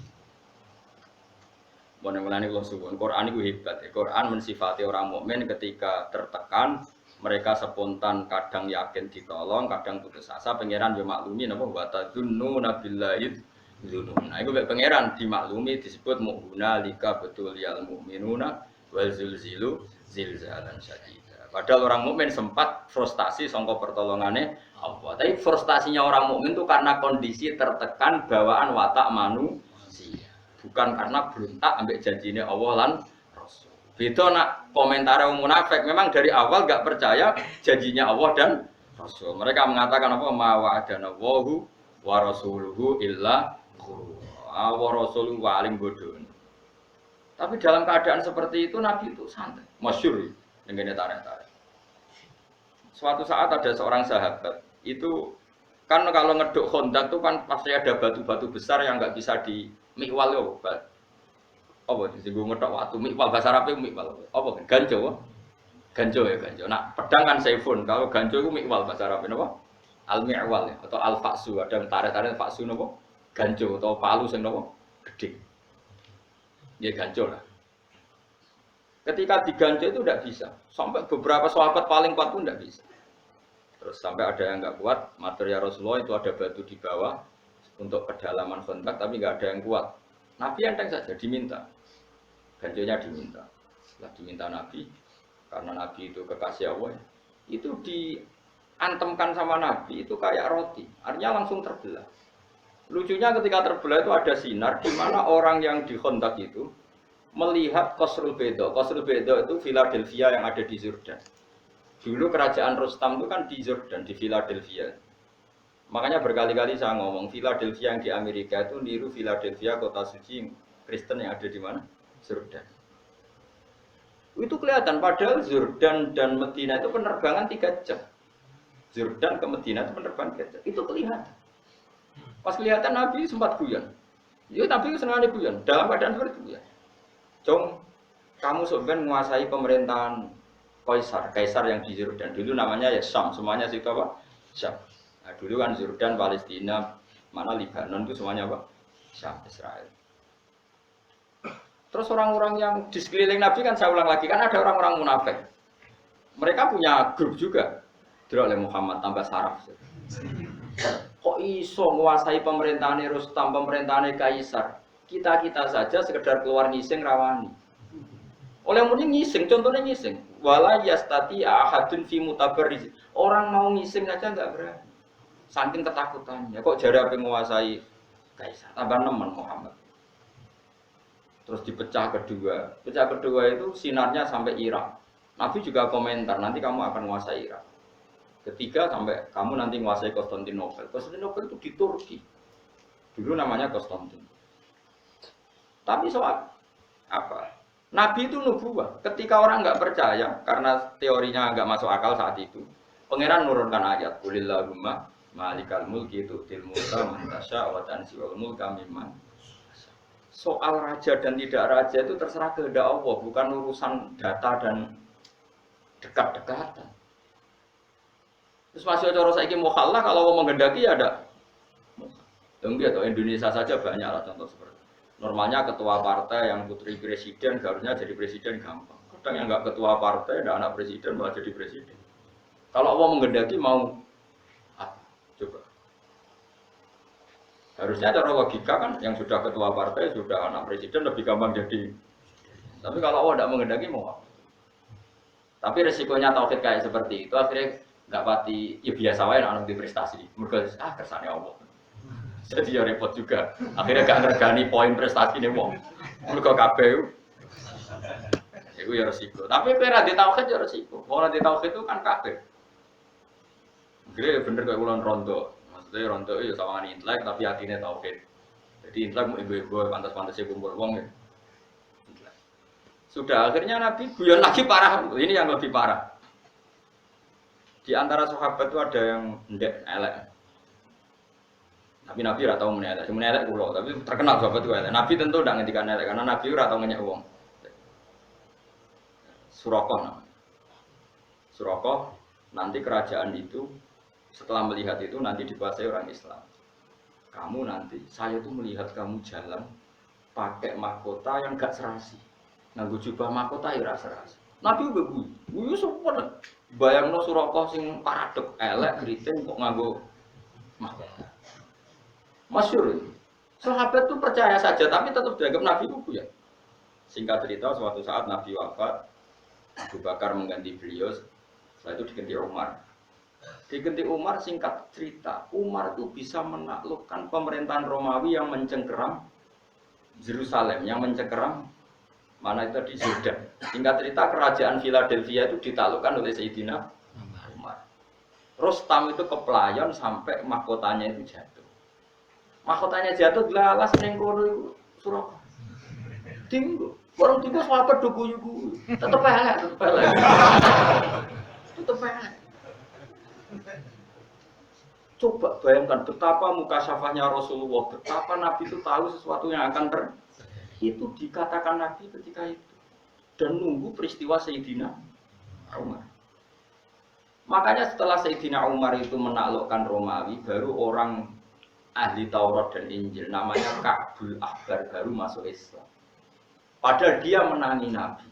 Mulane kula suwun, Quran iku hebat. Quran mensifati orang mukmin ketika tertekan, mereka spontan kadang yakin ditolong, kadang putus asa, pangeran yo maklumi napa wa tadzunnu billahi dzunun. Nah, iku pangeran dimaklumi disebut mu'minuna lika betul lil mu'minuna wal zulzilu zilzalan syadid. Padahal orang mukmin sempat frustasi sangka pertolongane Allah. Tapi frustasinya orang mukmin itu karena kondisi tertekan bawaan watak manusia. Bukan karena berontak ambek janjine Allah lan Rasul. Beda nak komentar wong munafik memang dari awal enggak percaya janjinya Allah dan Rasul. Mereka mengatakan apa ma wa'adana Allahu wa rasuluhu illa ghurura. Wa rasuluhu waling bodoh. Tapi dalam keadaan seperti itu Nabi itu santai. Masyhur dengan tarik-tarik. Suatu saat ada seorang sahabat itu kan kalau ngeduk Khandaq itu kan pasti ada batu-batu besar yang nggak bisa di mikwal yo. Apa disinggung ngeduk waktu mikwal bahasa Arab itu mikwal. Apa ganjo? Ganjo ya ganjo. Nah pedang kan saifun. Kalau ganjo itu mikwal bahasa Arab apa? al-mi'wal ya, atau al-faksu, ada yang tarik-tarik faksu nopo ganjo atau palu sing nopo gede. Ya ganjo lah. Ketika diganjo itu tidak bisa. Sampai beberapa sahabat paling kuat pun tidak bisa. Terus sampai ada yang nggak kuat, material Rasulullah itu ada batu di bawah untuk kedalaman kontak, tapi nggak ada yang kuat. Nabi enteng saja diminta, ganjonya diminta. Setelah diminta Nabi, karena Nabi itu kekasih Allah, itu diantemkan sama Nabi itu kayak roti, artinya langsung terbelah. Lucunya ketika terbelah itu ada sinar, di mana orang yang di kontak itu melihat Qasrul Bayda. Qasrul Bayda itu Philadelphia yang ada di Jordan. Dulu kerajaan Rustam itu kan di Jordan, di Philadelphia. Makanya berkali-kali saya ngomong, Philadelphia yang di Amerika itu niru Philadelphia kota suci Kristen yang ada di mana? Jordan. Itu kelihatan, padahal Jordan dan Medina itu penerbangan 3 jam. Jordan ke Medina itu penerbangan 3 jam. Itu kelihatan. Pas kelihatan Nabi sempat guyon. Ya Nabi senang guyon, dalam keadaan seperti itu ya. Jom, kamu sebenarnya menguasai pemerintahan Kaisar yang di Jordan. Dulu namanya ya Syam, semuanya situ apa? Syam. Nah, dulu kan Jordan, Palestina, mana Lebanon itu semuanya apa? Syam, Israel. Terus orang-orang yang di sekeliling Nabi kan saya ulang lagi, kan ada orang-orang munafik. Mereka punya grup juga. Dulu oleh Muhammad tambah saraf. Kok iso menguasai pemerintahan Rustam, pemerintahan Kaisar? Kita-kita saja sekedar keluar ngising rawani. Oleh muni ngising, contohnya ngising. Wala yastati ahadun fi mutabarriz. Orang mau ngising aja enggak berani. Saking ketakutannya. Kok jare ape menguasai Kaisar? Tambah nemen Muhammad. Terus dipecah kedua. Pecah kedua itu sinarnya sampai Irak. Nabi juga komentar, nanti kamu akan menguasai Irak. Ketiga sampai kamu nanti menguasai Konstantinopel. Konstantinopel itu di Turki. Dulu namanya Konstantin. Tapi soal apa? Nabi itu nubuwah. Ketika orang nggak percaya, karena teorinya nggak masuk akal saat itu, Pangeran nurunkan ayat, Qulillahumma malikal mulki tu'til mulka man tasya wa tanzi'ul mulka mimman. Soal raja dan tidak raja itu terserah kehendak Allah, bukan urusan data dan dekat-dekatan. Terus masih cara saiki mukhallah kalau mau menghendaki ya ada. Enggak atau Indonesia saja banyak lah contoh seperti itu. Normalnya ketua partai yang putri presiden harusnya jadi presiden gampang. Kadang yang nggak ketua partai, ada anak presiden malah jadi presiden. Kalau Allah menghendaki mau apa? Coba. Harusnya cara logika kan yang sudah ketua partai, sudah anak presiden lebih gampang jadi. Tapi kalau Allah tidak menghendaki mau apa? Tapi resikonya tauhid kayak seperti itu akhirnya nggak pati ya biasa wae anak di prestasi. Mergo kersane Allah. Jadi ya repot juga. Akhirnya gak ngergani poin prestasi nih wong. Mergo kabeh itu ya resiko. Tapi kira di tauhid ya resiko. Kalau di tauhid itu kan kabeh. Gede bener kayak ulang rondo. Maksudnya rondo itu sama intelek tapi hatinya tauhid. Jadi intelek mau ibu-ibu pantas-pantasnya kumpul wong ya. Sudah akhirnya Nabi guyon lagi parah. Ini yang lebih parah. Di antara sahabat itu ada yang ndek elek. Tapi Nabi ora tau menelek, cuma menelek kula, tapi terkenal sahabat itu elek. Nabi tentu ndak ngendikan elek karena Nabi ora tau ngenyek wong. Surakoh namanya. Surakoh nanti kerajaan itu setelah melihat itu nanti dikuasai orang Islam. Kamu nanti, saya tuh melihat kamu jalan pakai mahkota yang gak serasi. Nganggo jubah mahkota ya ora serasi. Nabi uga guyu sopan. Bayangno Surakoh sing paradok elek kriting kok nganggo mahkota. Masyhur. Sahabat itu percaya saja tapi tetap dianggap Nabi itu ya. Singkat cerita suatu saat Nabi wafat, Abu Bakar mengganti beliau, setelah itu diganti Umar. Diganti Umar singkat cerita, Umar itu bisa menaklukkan pemerintahan Romawi yang mencengkeram Yerusalem, yang mencengkeram mana itu di Jordan. Singkat cerita kerajaan Philadelphia itu ditaklukkan oleh Sayyidina Umar. Rustam itu kepelayan sampai mahkotanya itu jatuh. Mahkotanya jatuh dilalas ning kono iku Surakoh. Tinggu, orang tinggu sahabat do guyu-guyu. Tetep elek, tetep elek. Tetep elek. Coba bayangkan betapa mukasyafahnya Rasulullah, betapa Nabi itu tahu sesuatu yang akan itu dikatakan Nabi ketika itu dan nunggu peristiwa Sayyidina Umar. Makanya setelah Sayyidina Umar itu menaklukkan Romawi, baru orang ahli Taurat dan Injil namanya Ka'bul Ahbar baru masuk Islam. Padahal dia menangi Nabi.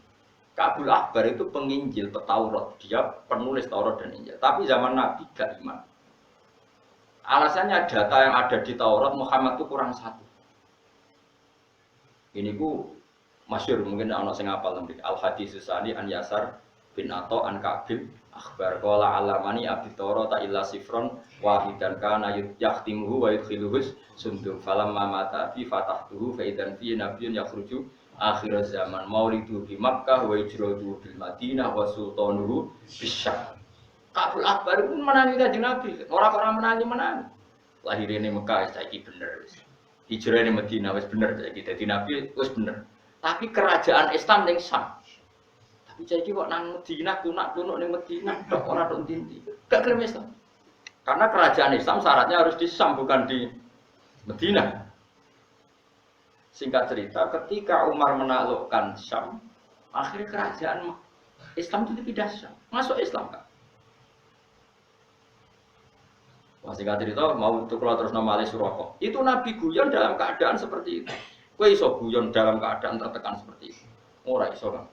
Ka'bul Ahbar itu penginjil, petaurat, dia penulis Taurat dan Injil. Tapi zaman Nabi gak iman. Alasannya data yang ada di Taurat Muhammad itu kurang satu. Ini ku masyhur mungkin ana sing hafal nembe Al-Hadis Susani an Yasar bin Atha an Ka'bil akhbar qala alamani abi Taurata illa sifron wahidan kana yahtimuhu wa yudkhiluhus sundum falamma mata fi fatahtuhu fa idan fi nabiyyun yakhruju akhir zaman maulidu bi Makkah wa hijratu bil Madinah wa sultanuhu bisyam. Ka'bul Ahbar pun menangi kanjeng Nabi, orang-orang menangi. Lahirnya di Mekah saiki bener wis. Hijrah di Madinah wis bener saiki dadi Nabi wis bener. Tapi kerajaan Islam ning Syam. Tapi saiki kok nang Madinah tunak-tunuk ning Madinah tok ora tok ndi. Gak gelem Islam. Karena kerajaan Islam syaratnya harus di Syam bukan di Madinah. Singkat cerita, ketika Umar menaklukkan Syam, akhirnya kerajaan Islam itu pindah Syam, masuk Islam kan? Wah, singkat cerita, mau itu kalau terus nama Suroko, itu Nabi guyon dalam keadaan seperti itu. Kue iso guyon dalam keadaan tertekan seperti itu. Ora iso kan?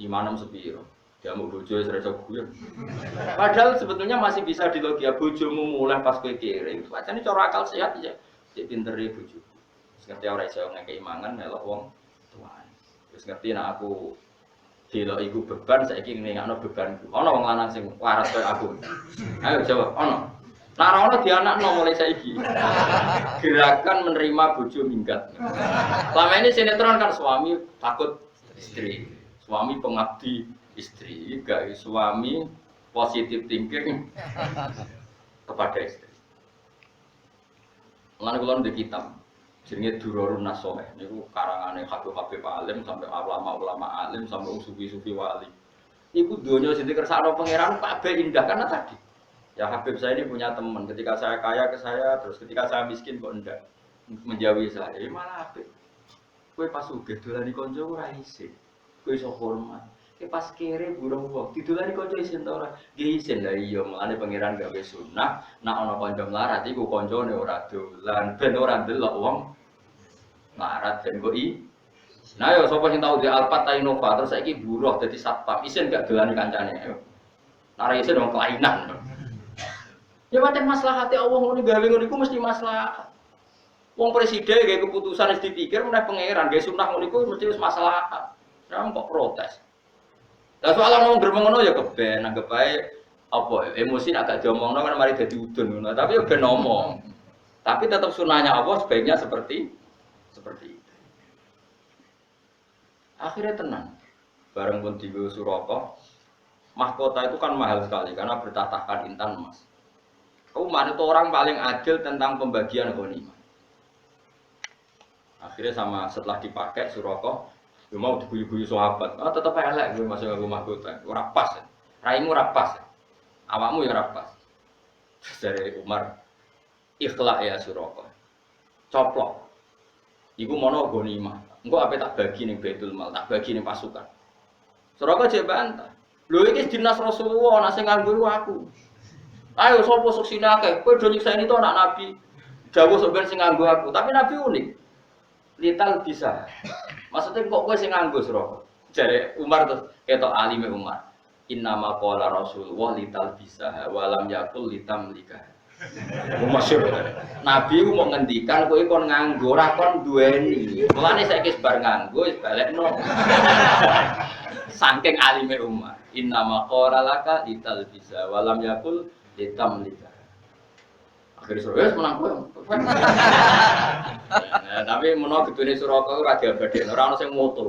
Imanem sepiro, dia mau bojo iso guyon. Padahal sebetulnya masih bisa dilogia bojomu mulai pas kue kirim. Wacane cara akal sehat ya, cek pintere bojo. Ngerti ora iso ngekeki mangan melok wong tuane. Wis ngerti nek aku delok iku beban saiki ngene bebanku. Ana wong lanang sing waras kaya aku. Ayo jawab, ana. Nek ora ana dianakno mulai saiki. Gerakan menerima bojo minggat. Selama ini sinetron kan suami takut istri, suami pengabdi istri, gak suami positif thinking kepada istri. Lan kula ndek kitab jenenge Durarun Nasoeh niku karangane Habib alim sampai ulama-ulama alim sampai sufi-sufi wali. Iku donya sing dikersakno pangeran kabeh indah karena tadi. Ya Habib saya ini punya teman, ketika saya kaya ke saya, terus ketika saya miskin kok ndak menjauhi saya. Malah Habib. Kowe pas sugih dolani kanca ora isin. Kowe iso hormat. Pas kere burung wong didolani kanca isin ta ora? Nggih isin lah iya, mulane pangeran gawe sunah, nek ana kanca mlarat iku kancane ora dolan, ben ora ndelok wong mlarat ben kok Nah yo sapa sing tau di Alphard ta Innova terus saiki buruh dadi satpam, isin gak dolani kancane. Nek ora isin wong kelainan. Ya pancen maslahate Allah ngono gawe ngono iku mesti maslahat. Wong presiden gawe keputusan wis dipikir meneh pangeran gawe sunah ngono iku mesti wis maslahat. Sampe kok protes. Lah soal ngomong ngono ya keben anggap bae apa emosi agak diomongno kan mari dadi udun ngono. Tapi ya ben ngomong. Tapi tetap sunahnya Allah sebaiknya seperti itu. Akhirnya tenang. Bareng pun di Suroko, mahkota itu kan mahal sekali karena bertatahkan intan emas. Umar itu orang paling adil tentang pembagian ghanimah. Akhirnya setelah dipakai Suroko gue mau diguyu-guyu sahabat, tetap elek gue masuk ke mahkota, ora pas, raimu ora pas, awakmu ya ora pas. Dari Umar, ikhlak ya Suroko, coplok, iku mono ghanimah, engko ape tak bagi ning Baitul Mal, tak bagi ning pasukan. Suroko jek bantah, lho iki dinas Rasulullah, ana sing nganggo aku. Ayo sapa suksine akeh, kowe do nyikseni to anak Nabi, dawuh sok ben sing nganggo aku, tapi Nabi unik. Lital bisa. Maksudnya kok kowe sing nganggo Suroko? Jare Umar terus ketok alime Umar. Innama qala Rasulullah lital bisa wa lam yakul litamlika. Masyhur. Nabi ku mau ngendikan kowe kon nganggo ora kon duweni. Mulane saiki bar nganggo wis balekno. Saking alime Umar. Innama qala laka lital bisa wa lam yakul litamlika. Akhirnya Suroko menang kowe. Tapi menawa gedune Suroko ora diabadekno, ora ono sing moto.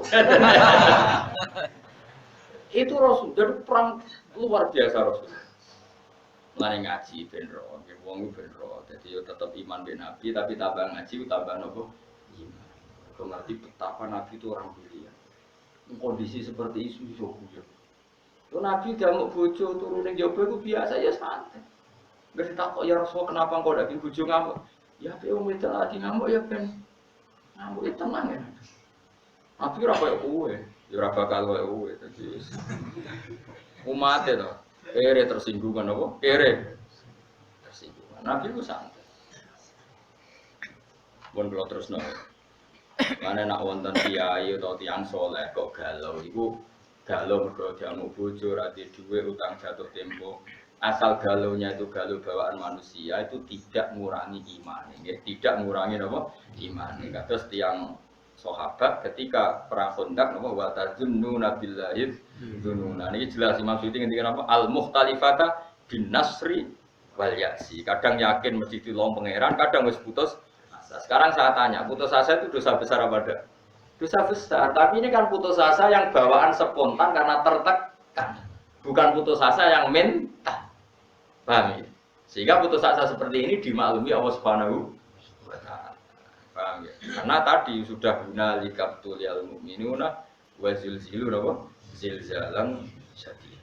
Itu Rasul, jadi perang luar biasa Rasul. Lari ngaji ben ro, wong ben ro. Dadi yo tetep iman ben Nabi, tapi tambah ngaji tambah nopo? Iman. Kok ngerti betapa Nabi itu orang pilihan. Kondisi seperti itu iso guyon. Yo Nabi damuk bojo turu ning jaba iku biasa ya santai. Gak ditakok ya Rasul kenapa engkau daging bojo ngamuk? Ya pe wong wedok lagi ngamuk ya ben ngamuk itu tenang ya. Nabi ora koyo kowe, ya ora bakal koyo kowe dadi umat to. Kere tersinggung kan apa? Kere tersinggung. Nabi ku santai. Pun kalau terus no. Mana nak wonten kiai atau tiang soleh kok galau, ibu galau mergo jamu bojo, rati duwe utang jatuh tempo. Asal galaunya itu galau bawaan manusia itu tidak mengurangi iman, ya. Tidak mengurangi apa? Iman. Terus tiang sahabat ketika perang Khandaq napa wa tazunnuna billahi dzununa. Ini jelas Imam Suyuti ngendikan apa? Al mukhtalifata bin nasri wal ya'si. Kadang yakin mesti dilong pangeran, kadang wis putus. Sekarang saya tanya, putus asa itu dosa besar apa enggak? Dosa besar, tapi ini kan putus asa yang bawaan spontan karena tertekan. Bukan putus asa yang mental. Paham ya? Sehingga putus asa seperti ini dimaklumi Allah Subhanahu wa taala. Paham ya? Karena tadi sudah guna likabtul lil mu'minuna wa zilzilu napa? Zilzalan syadid.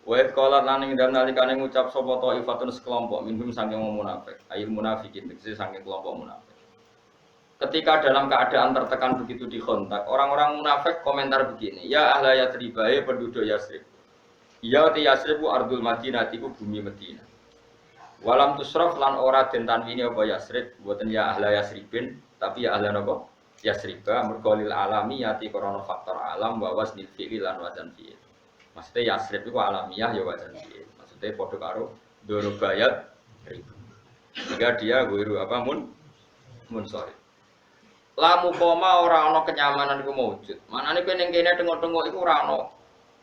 Wa qala lan ing dalem nalikane ngucap sapa taifatun sekelompok minhum saking munafik, ayil munafikin tegese saking kelompok munafik. Ketika dalam keadaan tertekan begitu di Khandaq, orang-orang munafik komentar begini, ya ahla Yatsrib, penduduk Yatsrib. Ya ti Yatsribu ardul Madinah iku bumi Madinah. Walam tusraf lan ora den tanwini apa Yatsrib, mboten ya ahla Yatsribin, tapi ya ahla napa? Yatsriba mergo lil alami yati korona faktor alam wa wasnil fi'il lan wazan fi'il. Maksudnya Yatsrib itu alamiah ya wajan fi'il. Maksudnya padha karo dorobayat ribu. Jika dia guru apa mun sorry. Lamu koma ora ana kenyamanan iku maujud. Manane kowe ning kene tengok-tengok iku ora ana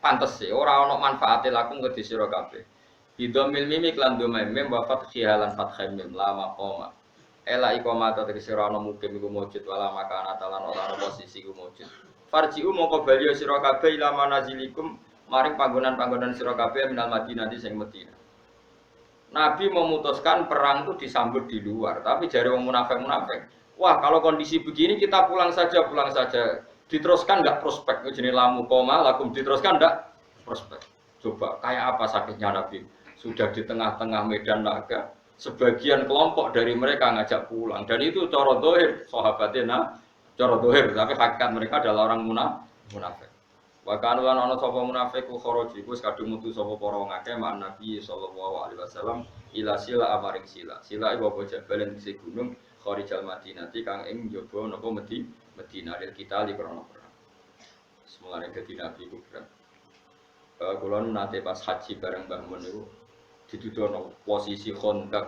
pantes e, ora ana manfaate laku kedhi sira kabeh. Bidomil mimik lan domem wa fathihalan fathim mim lama koma. Ela iqamata tegese ora ana mukim iku maujud wala makana talan ora ana posisi iku maujud. Farji'u mongko bali sira kabeh ila manazilikum maring panggonan-panggonan sira kabeh minal Madinah di sing Madinah. Nabi memutuskan perang itu disambut di luar, tapi jare wong munafik-munafik, wah kalau kondisi begini kita pulang saja. Diteruskan enggak prospek, jenenge lamu koma lakum diteruskan enggak prospek. Coba kayak apa sakitnya Nabi? Sudah di tengah-tengah medan laga, sebagian kelompok dari mereka ngajak pulang dan itu cara zahir sahabatnya cara zahir, tapi hakikat mereka adalah orang munafik. Wa kana lan ana sapa munafik ku kharaj iku kadung metu sapa para wong akeh mak Nabi sallallahu alaihi wasallam ila sila amaring sila. Sila iku apa jabalen sing gunung kharijal Madinati kang ing njaba napa Madinah del kita li krana perang. Semulane dadi Nabi ku berat. Kula nate pas haji bareng Mbah Mun niku dituduhno posisi Khandaq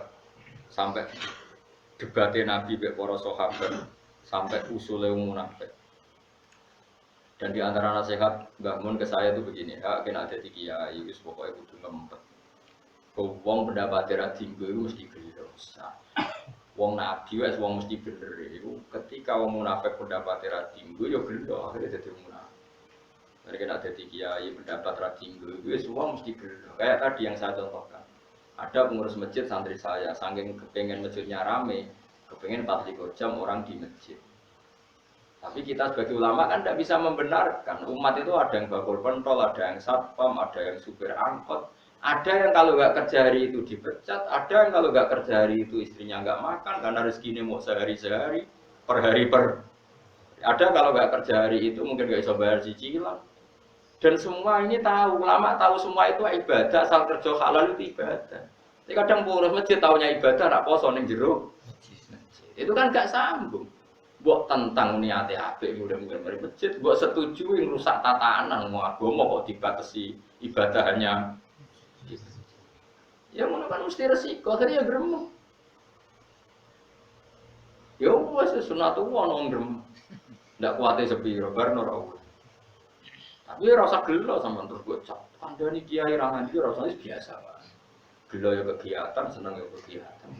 sampai debate Nabi mek para sahabat sampai usule munafik. Dan di antara nasihat Mbah Mun ke saya itu begini, ya kena ada kiai, wis pokoknya kudu ngempet. Wong pendapat ra dinggo iku mesti gelo usah. Wong nabi wis wong mesti bener iku ketika wong munafik pendapat ra dinggo ya gelo akhire dadi munafik. Mereka kena ada kiai pendapat ra dinggo wis wong mesti gelo. Kayak tadi yang saya contohkan. Ada pengurus masjid santri saya, saking kepengen masjidnya rame, kepengen 24 jam orang di masjid. Tapi kita sebagai ulama kan tidak bisa membenarkan. Umat itu ada yang bakul pentol, ada yang satpam, ada yang supir angkot. Ada yang kalau nggak kerja hari itu dipecat, ada yang kalau nggak kerja hari itu istrinya nggak makan karena rezekinya mau sehari-sehari, per hari per. Ada kalau nggak kerja hari itu mungkin nggak bisa bayar cicilan. Dan semua ini tahu, ulama tahu semua itu ibadah, asal kerja halal itu ibadah. Jadi kadang pengurus masjid tahunya ibadah, nak poso ning jero. Itu kan nggak sambung. Buat tentang niate apik mudah-mudahan mari masjid, buat setuju yang rusak tatanan mau agama kok dibatasi ibadah hanya ya ngono kan mesti resiko akhirnya gremeng. Ya wis sunatullah nang gremeng. Ndak kuate sepiro bar ora oleh. Tapi ora usah gelo sampean terus gocap. Kandhani kiai ra nganti ora usah biasa wae. Gelo ya kegiatan, seneng ya kegiatan.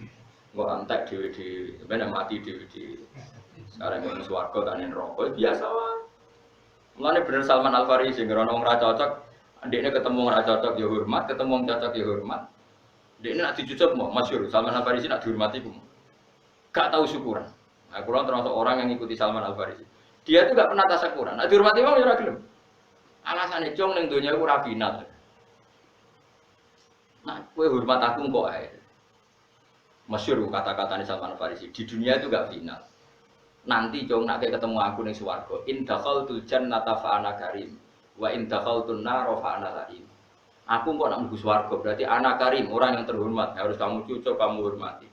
Engko antek dhewe-dhewe, sampeyan mati dhewe-dhewe. Sekarang yang swarga tanin rokok biasa wae. Mulane bener Salman Al Farisi ngerono wong ra cocok, ndekne ketemu wong ra cocok ya hormat, ketemu wong cocok ya hormat. Ndekne nak dicucup mau masyhur Salman Al Farisi nak dihormati ku. Gak tahu syukuran. Nah, kula termasuk orang yang ikuti Salman Al Farisi. Dia itu gak pernah tasakuran. Nak dihormati wong ya ora gelem. Alasane jong ning donya iku ora final. Nah, kowe hormat aku kok ae. Masyhur kata-katane Salman Al Farisi, di dunia itu gak final. Nanti jong nak ketemu aku ning swarga in dakhaltul jannata fa ana karim wa in dakhaltun nar fa ana la'im. Aku kok nak mlebu swarga, berarti anak karim, orang yang terhormat, harus kamu cucuk, kamu hormati.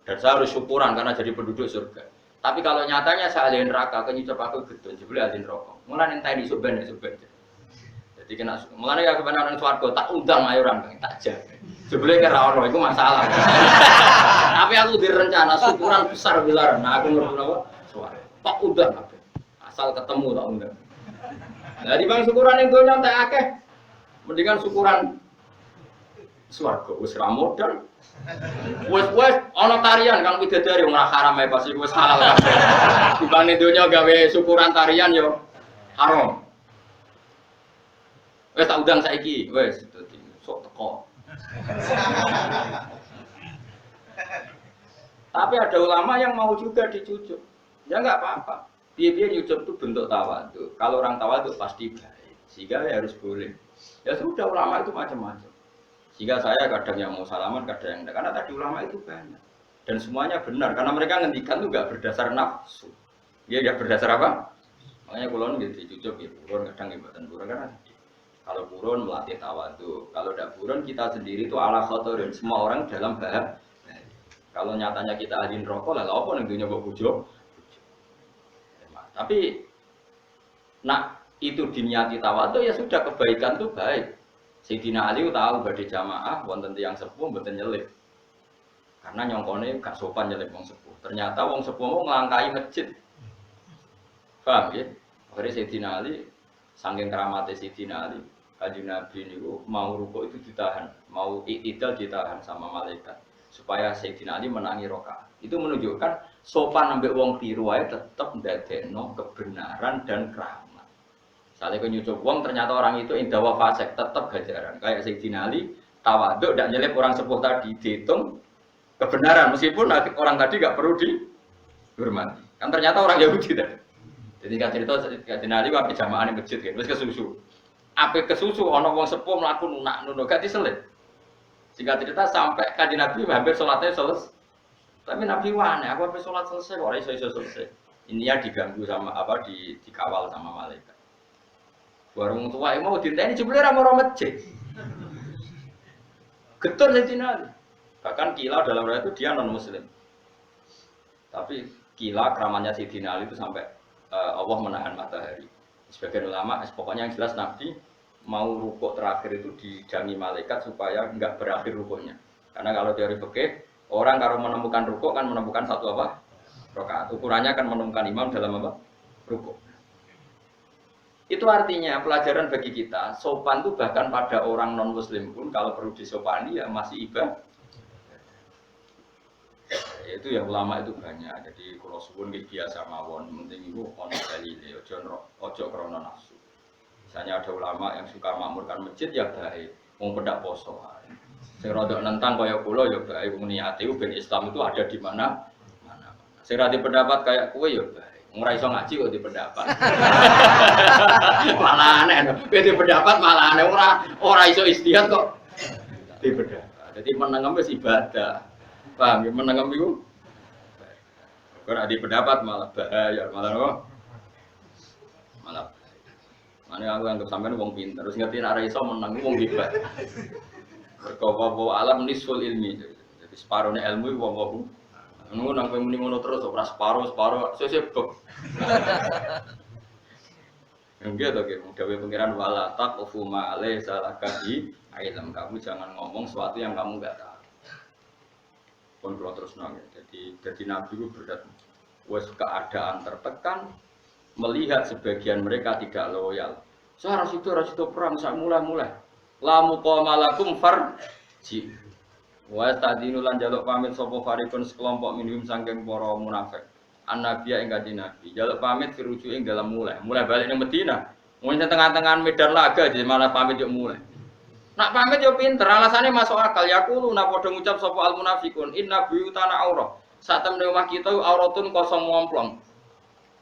Dan saya harus syukuran karena jadi penduduk surga. Tapi kalau nyatanya saya ahli neraka, kenyucap aku gedun, jebule ahli neraka. Mulane enteni suben. Jadi kena mulane ya kebenaran swarga tak undang ayo orang tak jaga. Jebule kira ono iku masalah. Tapi aku direncana syukuran besar bilar. Nah aku ngerti apa? Swarga. Tak undang kabeh. Asal ketemu tak undang. Lah di bang syukuran yang donya tak akeh. Mendingan syukuran swarga wis ra modal. Wes ana tarian Kang Widadari wong ora haram ae pasti wis halal kabeh. Dibanding donya gawe syukuran tarian yo haram. Wes tak undang saiki, wes dadi sok teko. Tapi ada ulama yang mau juga dicucuk. Ya enggak apa-apa. Piye-piye nyucuk itu bentuk tawadhu. Kalau orang tawadhu pasti baik. Sehingga ya harus boleh. Ya sudah ulama itu macam-macam. Jika saya kadang yang mau salaman, kadang yang enggak. Karena tadi ulama itu banyak. Dan semuanya benar. Karena mereka ngendikan itu enggak berdasar nafsu. Dia enggak berdasar apa? Makanya kulon gitu dicucuk ya buron, kadang ngibatan buron. Karena kalau buron melatih tawadhu. Kalau tidak buron kita sendiri itu ala khotorin. Semua orang dalam bahaya. Kalau nyatanya kita ahli neraka lah apa yang dunia mbok bujuk. Tapi nak itu diniati tawadhu ya sudah kebaikan itu baik. Sayyidina Ali tahu badhe jamaah wonten tiyang sepuh mboten nyelip. Karena nyongkone gak sopan nyelip wong sepuh. Ternyata wong sepuh mau nglangkai masjid. Paham ya? Akhirnya Sayyidina Ali saking keramate Sayyidina Ali, Kanjeng Nabi niku mau rukuk itu ditahan, mau i'tidal ditahan sama malaikat supaya Sayyidina Ali menangi rakaat. Itu menunjukkan sopan ambek wong tiru wae tetep ndadekno kebenaran dan keramat. Misalnya kau nyucuk wong ternyata orang itu indah wa fasik tetap gajaran. Kayak Sayyidina Ali tawaduk dan nyelip orang sepuh tadi dihitung kebenaran meskipun orang tadi gak perlu dihormati. Kan ternyata orang Yahudi tadi. Jadi kan cerita Sayyidina Ali wae jamaah ning masjid kan wis kesusu. Ape kesusu ana wong sepuh mlaku nunak nuno gak diselip. Singkat cerita sampai Kanjeng Nabi hampir sholatnya selesai. Tapi Nabi wane aku hampir sholat selesai kok ora iso selesai. Ini ya diganggu sama apa dikawal sama malaikat. Warung tua mau dinteni jebule ra maro masjid. Getur Sayyidina Ali. Bahkan kila dalam riwayat itu dia non muslim. Tapi kila keramannya Sayyidina Ali itu sampai Allah menahan matahari. Sebagian ulama pokoknya yang jelas Nabi mau rukuk terakhir itu didangi malaikat supaya enggak berakhir rukuknya. Karena kalau teori fikih orang kalau menemukan rukuk kan menemukan satu apa? Rakaat. Ukurannya kan menemukan imam dalam apa? Rukuk. Itu artinya pelajaran bagi kita, sopan itu bahkan pada orang non-muslim pun kalau perlu disopani ya masih ibadah. Itu ya ulama itu banyak. Jadi kalau suwun biasa mawon, penting itu ono dalile, ojo krana nafsu. Misalnya ada ulama yang suka makmurkan masjid ya baik, wong pedak poso. Sing rodok nentang kaya kula ya baik, wong niate ben Islam itu ada di mana-mana. Sing ra pendapat kayak kowe ya baik. Ora iso ngaji kok di pendapat. Malah aneh. Di pendapat malah aneh ora iso istihad kok di pendapat. Jadi menengem wis ibadah. Paham ya menengem iku? Ora di pendapat malah bahaya, malah apa? Malah bahaya. Mane aku anggap sampean wong pinter, terus ngerti nek ora iso meneng wong hebat. Berkowo alam nisful ilmi. Jadi separone ilmu wong wong ngono nang kowe muni ngono terus ora separo sesebek. Enggak to ki, gawe pengiran wala taqfu ma alaysa lakabi ilm. Kamu jangan ngomong sesuatu yang kamu enggak tahu. Pun kalau terus nang jadi nabi itu berat. Wes keadaan tertekan melihat sebagian mereka tidak loyal. Saya ras itu perang sak mulai. La muqamalakum farji. Wa tadinu lan jaluk pamit sapa farikun sekelompok minhum saking para munafik. An-nabiya ing kanjeng Nabi. Jaluk pamit dirujuk ing dalam mulai balik ning Madinah. Mun tengah-tengah medan laga jadi malah pamit yo mulai. Nak pamit yo pinter, alasane masuk akal. Yaqulu na padha ngucap sapa al munafiqun inna buyutana aurah. Sak temne omah kita auratun kosong momplong.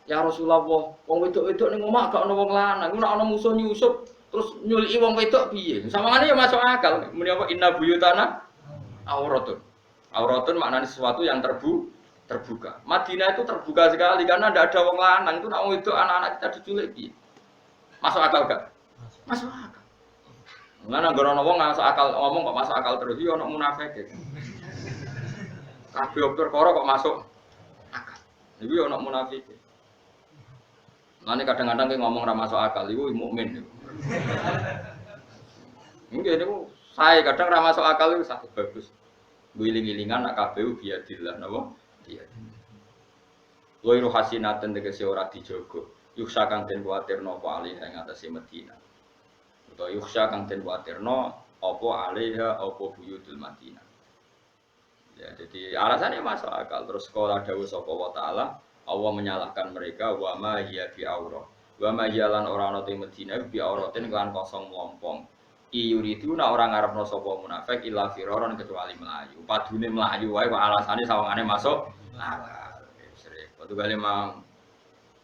Ya Rasulullah, wong wedok-wedok ning omah gak ana wong lanang. Nek ana musuh nyusup terus nyuliki wong wedok piye? Samangane yo masuk akal. Muni apa inna buyutana auratun maknanya sesuatu yang terbuka. Madinah itu terbuka sekali karena tidak ada wong lanang. Itu nak itu anak-anak kita diculik. Masuk akal gak? Masuk akal. Mana gorono wong masuk akal ngomong kok masuk akal terus yo ono munafik. Kabeh perkara kok masuk akal. Iki yo ono munafik. Mane kadang-kadang ki ngomong ra masuk akal iku mukmin. Mungkin niku saya kadang ra masuk akal iku sak bagus. Wiling-wilingan nak kabeh biadillah napa? Biadillah. Wairu hasinaten tegese ora dijogo. Yuksa kang den kuwatirno apa alih ing atase Madinah. Utawa yuksa kang den kuwatirno apa alaiha apa buyutul Madinah. Ya, jadi alasannya masuk akal. Terus sekolah dawuh sapa wa taala, Allah menyalahkan mereka wa ma hiya bi aurah. Wa ma hiya lan ora ana te Madinah bi auratin kan kosong mlompong. Iyuridu na orang ngarepno sapa munafik illa firaron kecuali melayu. Padune melayu wae kok alasane sawangane masuk akal. Waktu kali mang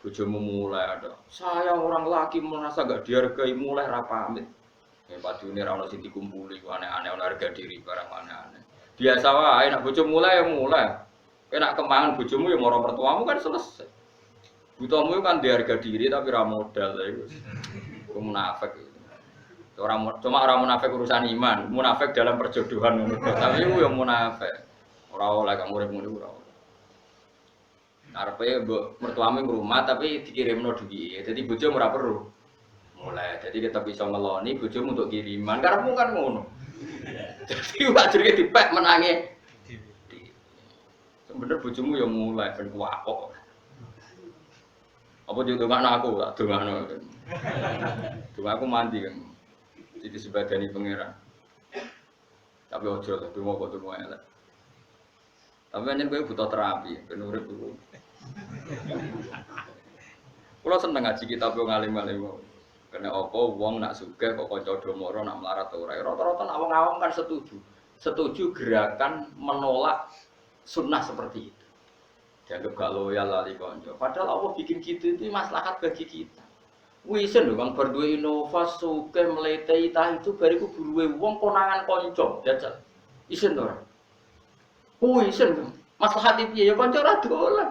bojomu mulai ada. Saya orang laki merasa gak dihargai mulai ra pamit. Ya padune ra ono sing dikumpuli aneh-aneh ono harga diri barang aneh-aneh. Biasa wae nek bojomu mulai ya mulai. Kena kembangan bojomu ya moro mertuamu kan selesai. Butuhmu kan diharga diri tapi ra modal iku. Ku munafik. Cuma orang munafik urusan iman, munafik dalam perjodohan ngono. Tapi iku ya munafik. Ora oleh kamu urip ngono ora. Arepe mbok mertuamu ing rumah tapi dikirimno dhuwit. Dadi bojomu ora perlu. Mulai. Jadi kita bisa ngeloni bojomu untuk kiriman. Karepmu kan ngono. Jadi wajire dipek menange. Sebener bojomu ya mulai ben kuwakok. Apa yo dongakno aku, tak dongakno. Dong aku mandi kan. Jadi sebadani pangeran. Tapi ojo to donga kok donga elek. Tapi pancen kowe butuh terapi, ben urip iku. Kulo seneng ngaji kitab yo ngalim-alim. Kene apa wong nak sugih kok kanca do moro nak melarat ora. Rata-rata nak wong awam kan setuju. Setuju gerakan menolak sunnah seperti itu. Dianggap gak loyal lali kanca. Padahal Allah bikin gitu itu maslahat bagi kita. Wisen lho Kang berduwe inovasi sugih mletei ta itu bariku buruwe wong konangan kanca. Jajal. Isen to ora? Wisen maslahat piye ya kanca ora dolan.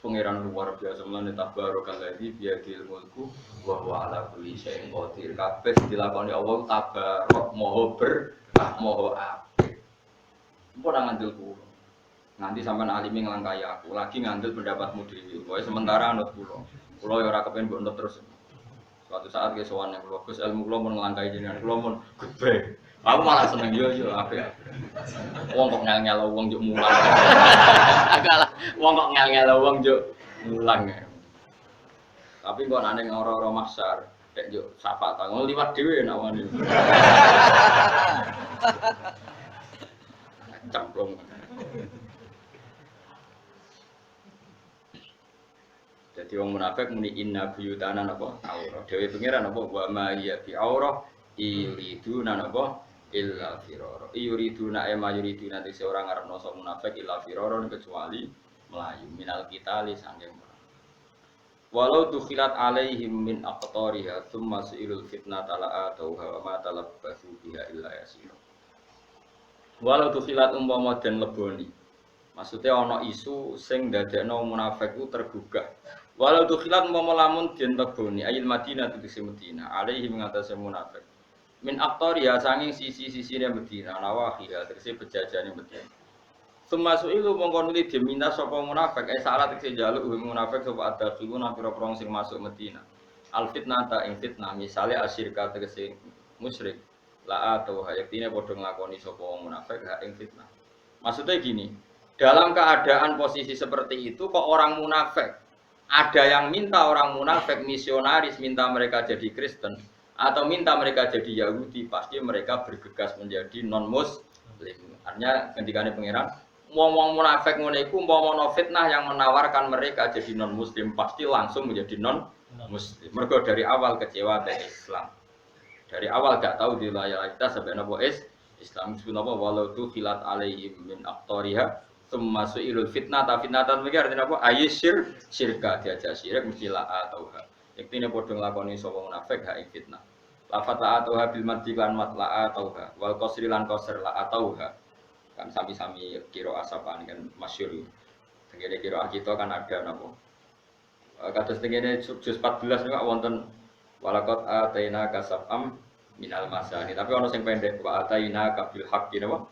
Pengiran luar biasa mulane tabarokal ladzi biyadil mulku wa huwa ala kulli syai'in qadir. Kabeh dilakoni Allah tabarok maha berkah maha apik. Mbok nang ngandel kula. Nganti sampean alime nglangkai aku, lagi ngandel pendapatmu dhewe. Pokoke sementara anut kula. Kula ya ora kepen mbok anut terus. Suatu saat ke sowan ning kula, Gus ilmu kula mun nglangkai jenengan, kula mun gede. Aku malah seneng yo apik. Wong kok ngel-ngel wong njuk mulang. Agalah wong kok ngel-ngel wong njuk mulang. Tapi kok nane ora-ora maksar, nek njuk syafaat ngono liwat dhewe nek wani. Cemplung. Jadi wong munafik muni inna buyutana napa aurah. Dewe pengiran napa wa ma ya bi aurah yuriduna napa illa firara. Yuriduna ema yuriduna dise ora ngarepno sok munafik illa firara kecuali melayu minal kitali sanging perang. Walau dukhilat alaihim min aqtariha thumma su'ilul fitnata la atauha wa ma talabbasu biha illa yasira. Walau dukhilat umpama den leboni. Maksudnya ana isu sing ndadekno munafik ku tergugah. Walau dukhilat umpama lamun den leboni ayil Madinah tegese Madinah alaihim ngatasé munafik. Min aqtariha sanging sisi-sisine Madinah nawahiha tegese pejajane Madinah. Sumasuil mongko nuli diminta sapa munafik salat tegese njaluk munafik sapa adakhilu pira-pira sing masuk Madinah. Al fitnata ing fitnah misale asyirka tegese musyrik la atau hayaktine padha nglakoni sapa wong munafik hak ing fitnah. Maksudnya gini, dalam keadaan posisi seperti itu kok orang munafik ada yang minta orang munafik misionaris minta mereka jadi Kristen atau minta mereka jadi Yahudi, pasti mereka bergegas menjadi non-muslim. Artinya ketikane pangeran wong munafik ngene iku umpama fitnah yang menawarkan mereka jadi non-muslim pasti langsung menjadi non-muslim. Mergo dari awal kecewa dengan Islam. Dari awal gak tahu di loyalitas sampai napa Islam sunapa walau tu khilat alaihim min aqtariha thumma su'ilul fitnata fitnatan iki artinya apa ayyir syirka diajak syirik mesti la atauha. Yektine padha nglakoni sapa munafik hak ing fitnah. Lafat la atauha bil madhi lan mat la atauha wal qasri lan qasr la atauha. Kan sami-sami kira asapan kan masyhur. Tengene kira kita kan ada napa. Kados tengene juz 14 niku wonten walaqad ataina kasabam minal masani. Tapi ono sing pendek wa ataina kabil haqqi napa?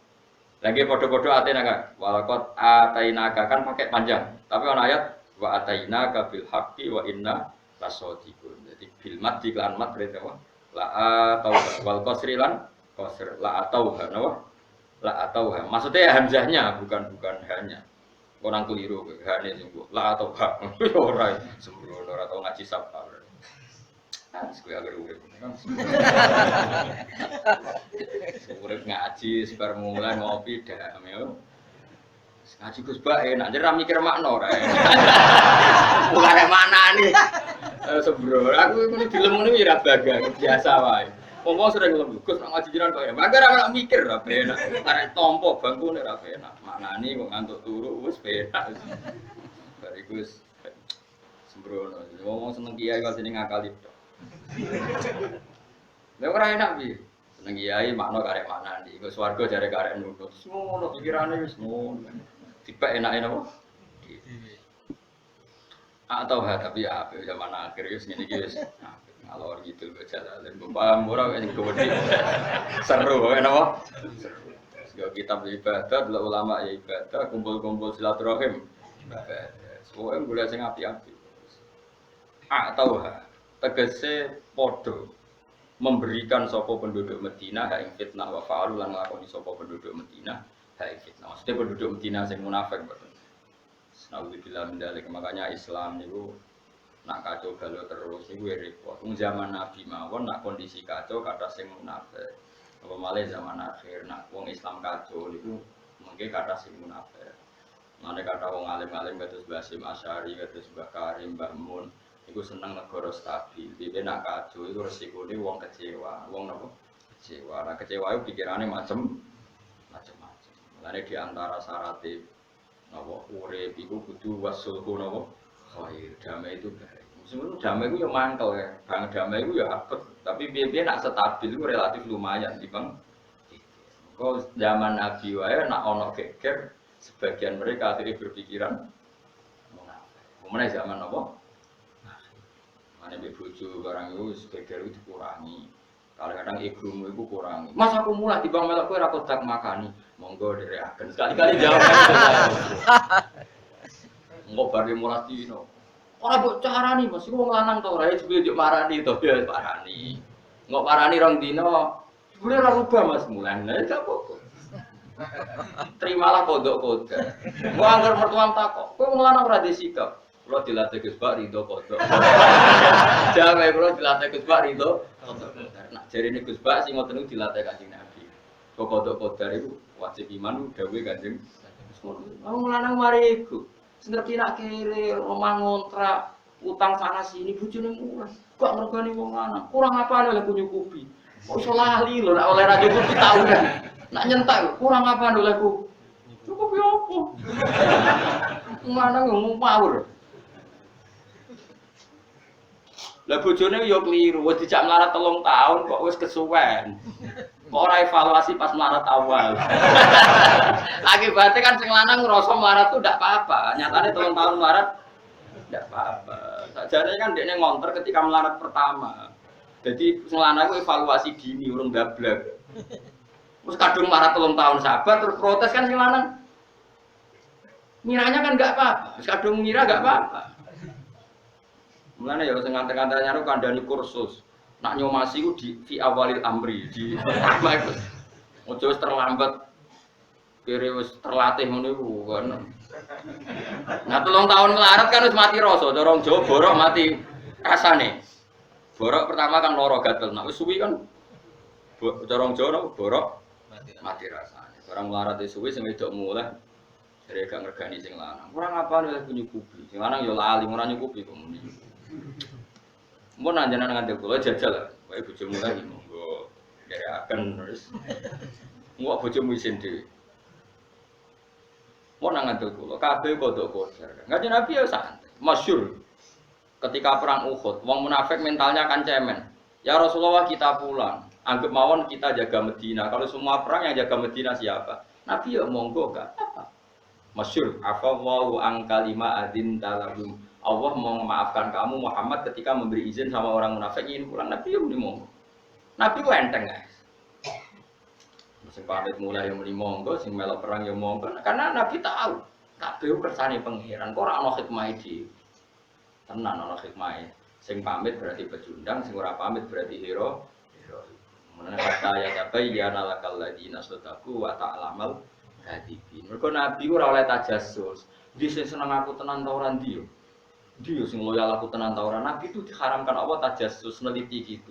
Lagi podo-podo atena kan. Walaqad ataina kan pakai panjang. Tapi ono ayat wa ataina kabil haqqi wa inna lasadiqun. Jadi bil mad di lan mad berarti apa? La atau wal qasri lan qasr la atauha napa? La atauha. Maksudnya hamzahnya bukan hanya. Orang keliru hane sing la atauha. Ora sembrono ora tau ngaji sapa. Sekali agar urip kan. Urip ngaji sebar mulai ngopi dak yo. Ngaji Gus Bak enak ora mikir makna ora. Mulane maknane. Sembrono aku ngene dilemune ya baga biasa wae. Wong sering ngelem Gus nak ngaji jiran kok ya. Mangga ora mikir ora enak. Arek tampa bangkune ora enak. Maknane kok ngantuk turu wis enak. Bariku wis sembrono. Wong seneng kiai kok jeneng ngakali. Lha ora enak piye? Seneng kiai makna karek maknane. Kok swarga jare karek nunut. Ngono pikirane wis ngono. Tiba enak apa? Atau tapi ya zaman akhir wis ngene iki wis ngalor gitu baca dalem. Paham ora sing gede. Seru kok napa? Seru. Yo kitab ibadah, delok ulama ya ibadah, kumpul-kumpul silaturahim. Ibadah. Soale golek sing apik-apik. Atau tegese padha memberikan sapa penduduk Madinah hak ing fitnah wa fa'alu lan nglakoni sapa penduduk Madinah hak ing fitnah. Maksudnya penduduk Madinah sing munafik boten. Nauzubillah min dzalik. Makanya Islam niku nak kacau balau terus niku repot. Wong zaman Nabi mawon nak kondisi kacau kata sing munafik. Apa malih zaman akhir nak wong Islam kacau niku mengke kata sing munafik. Mane kata wong alim-alim kados Basim Asy'ari kados Mbah Karim Mbah Mun iku seneng negara stabil. Dhewe nak kacau iku resikone wong kecewa. Wong napa? Kecewa. Nah kecewa iku pikirane macam-macam. Mulane di antara syaratnya napa urip iku kudu wasulhu napa khair. Damai itu baik. Meskipun damai itu ya mangkel ya. Bang damai itu ya abot, tapi piye-piye nak stabil itu relatif lumayan dibang. Kok zaman Nabi wae nak ana geger sebagian mereka akhirnya berpikiran mengenai zaman apa? Mana bojo barang itu geger itu dikurangi. Kadang-kadang egomu itu kurangi. Mas aku mulai di bang melok kowe ra kodak makani. Monggo dhereaken. Sekali-kali jawab. Engko bar mulai dino. Ora mbok carani Mas, iku wong lanang to ora jebule njuk marani to ya parani. Engko parani rong dino. Jebule ora rubah Mas mulai. Lah gak apa-apa. Terimalah kodok-kodok. Engko anggar mertuam takok, kowe wong lanang ora disikap. Kula dilatih Gus Bak rido kodok. Jame kula dilatih Gus Bak rido kodok. Nak jarine Gus Bak sing ngoten niku dilatih Kanjeng Nabi. Kok kodok-kodok iku wajib iman dawuhe Kanjeng. Wong lanang mari iku. Sing ngerti nak kere omah ngontrak, utang sana sini bojone murah. Kok ngergani wong lanang. Kurang apane oleh nyukupi. Kok iso lali lho nak oleh ra nyukupi taunan. Nak nyentak kurang apane olehku. Cukup yo opo. Wong lanang ngomong power. Lah bojone yo kliru, wis dijak melarat 3 tahun kok wis kesuwen. Kok ora evaluasi pas melarat awal. Akibatnya kan sing lanang ngerasa melarat tuh ndak apa-apa. Nyatane 3 tahun melarat ndak apa-apa. Sakjane kan dekne ngonter ketika melarat pertama. Jadi sing lanang ku evaluasi dini urung dablek. Terus kadung melarat 3 tahun sabar terus protes kan sing lanang. Miranya kan enggak apa-apa. Terus kadung ngira enggak apa-apa. Mulane ya sing nganter-nganter nyaru kandhani kursus. Nak nyomasi ku di fi awalil amri di pertama iku. Ojo wis terlambat. Kire wis terlatih ngono iku kan. Nah 3 tahun melarat kan wis mati rasa, cara wong Jawa borok mati rasane. Borok pertama kan lara gatel. Nah wis suwi kan cara wong Jawa borok mati rasane. Barang melarat wis suwi sing wedok mulai jare gak ngergani sing lanang. Kurang apane oleh nyukupi. Sing lanang ya lali ora nyukupi kok muni. Mun anjenan ngandel kula jajal lah. Wae bojomu lagi monggo ndereaken terus. Engko bojomu isin dhewe. Mun ngandel kula kabeh kodok-kodok. Kanjeng Nabi ya santai. Masyhur. Ketika perang Uhud, wong munafik mentalnya kan cemen. Ya Rasulullah kita pulang. Anggap mawon kita jaga Madinah. Kalau semua perang yang jaga Madinah siapa? Nabi ya monggo gak apa. Masyhur afallahu an kalima adin talabum. Allah mau memaafkan kamu Muhammad ketika memberi izin sama orang munafik ingin pulang. Nabi ya monggo. Nabi ku enteng guys. Sing pamit mulai yang muni monggo, sing melok perang yang monggo. Karena Nabi tahu kabeh kersane pangeran. Kok ora ana hikmah iki. Tenan ana hikmah. Sing pamit berarti pecundang, sing ora pamit berarti hero. Menene kata ya tabayyana lakal ladina sadaqu wa ta'lamal kadibin. Mergo Nabi ora oleh tajassus. Ndi sing seneng aku tenan ta ora ndi yo. Ndi yo sing loyal aku tenan ta ora. Nabi itu diharamkan Allah tajassus neliti gitu.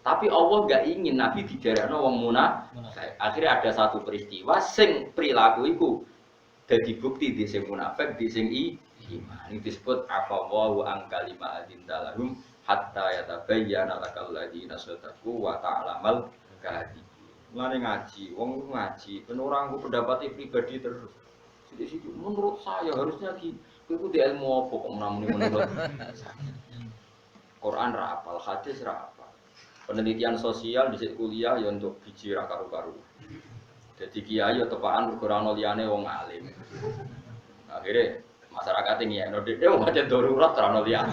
Tapi Allah enggak ingin Nabi didarakno wong munafik. Akhirnya ada satu peristiwa sing perilaku iku dadi bukti di sing munafik, di sing iman. Ini disebut afawwahu an kalima adindalahum hatta yatabayyana lakal ladina sadaqu wa ta'lamal kadhibin. Mulane ngaji, wong ngaji, ben ora nggo pendapatnya pribadi terus. Sithik-sithik menurut saya harusnya ki kowe di ilmu apa kok menurut. Quran ra apal, hadis ra apal. Penelitian sosial di kuliah ya untuk biji ra karu-karu. Jadi kiai ya tepakan ora ono liyane wong alim. Akhirnya masyarakat ini ya, dia mau macam darurat terano lihat.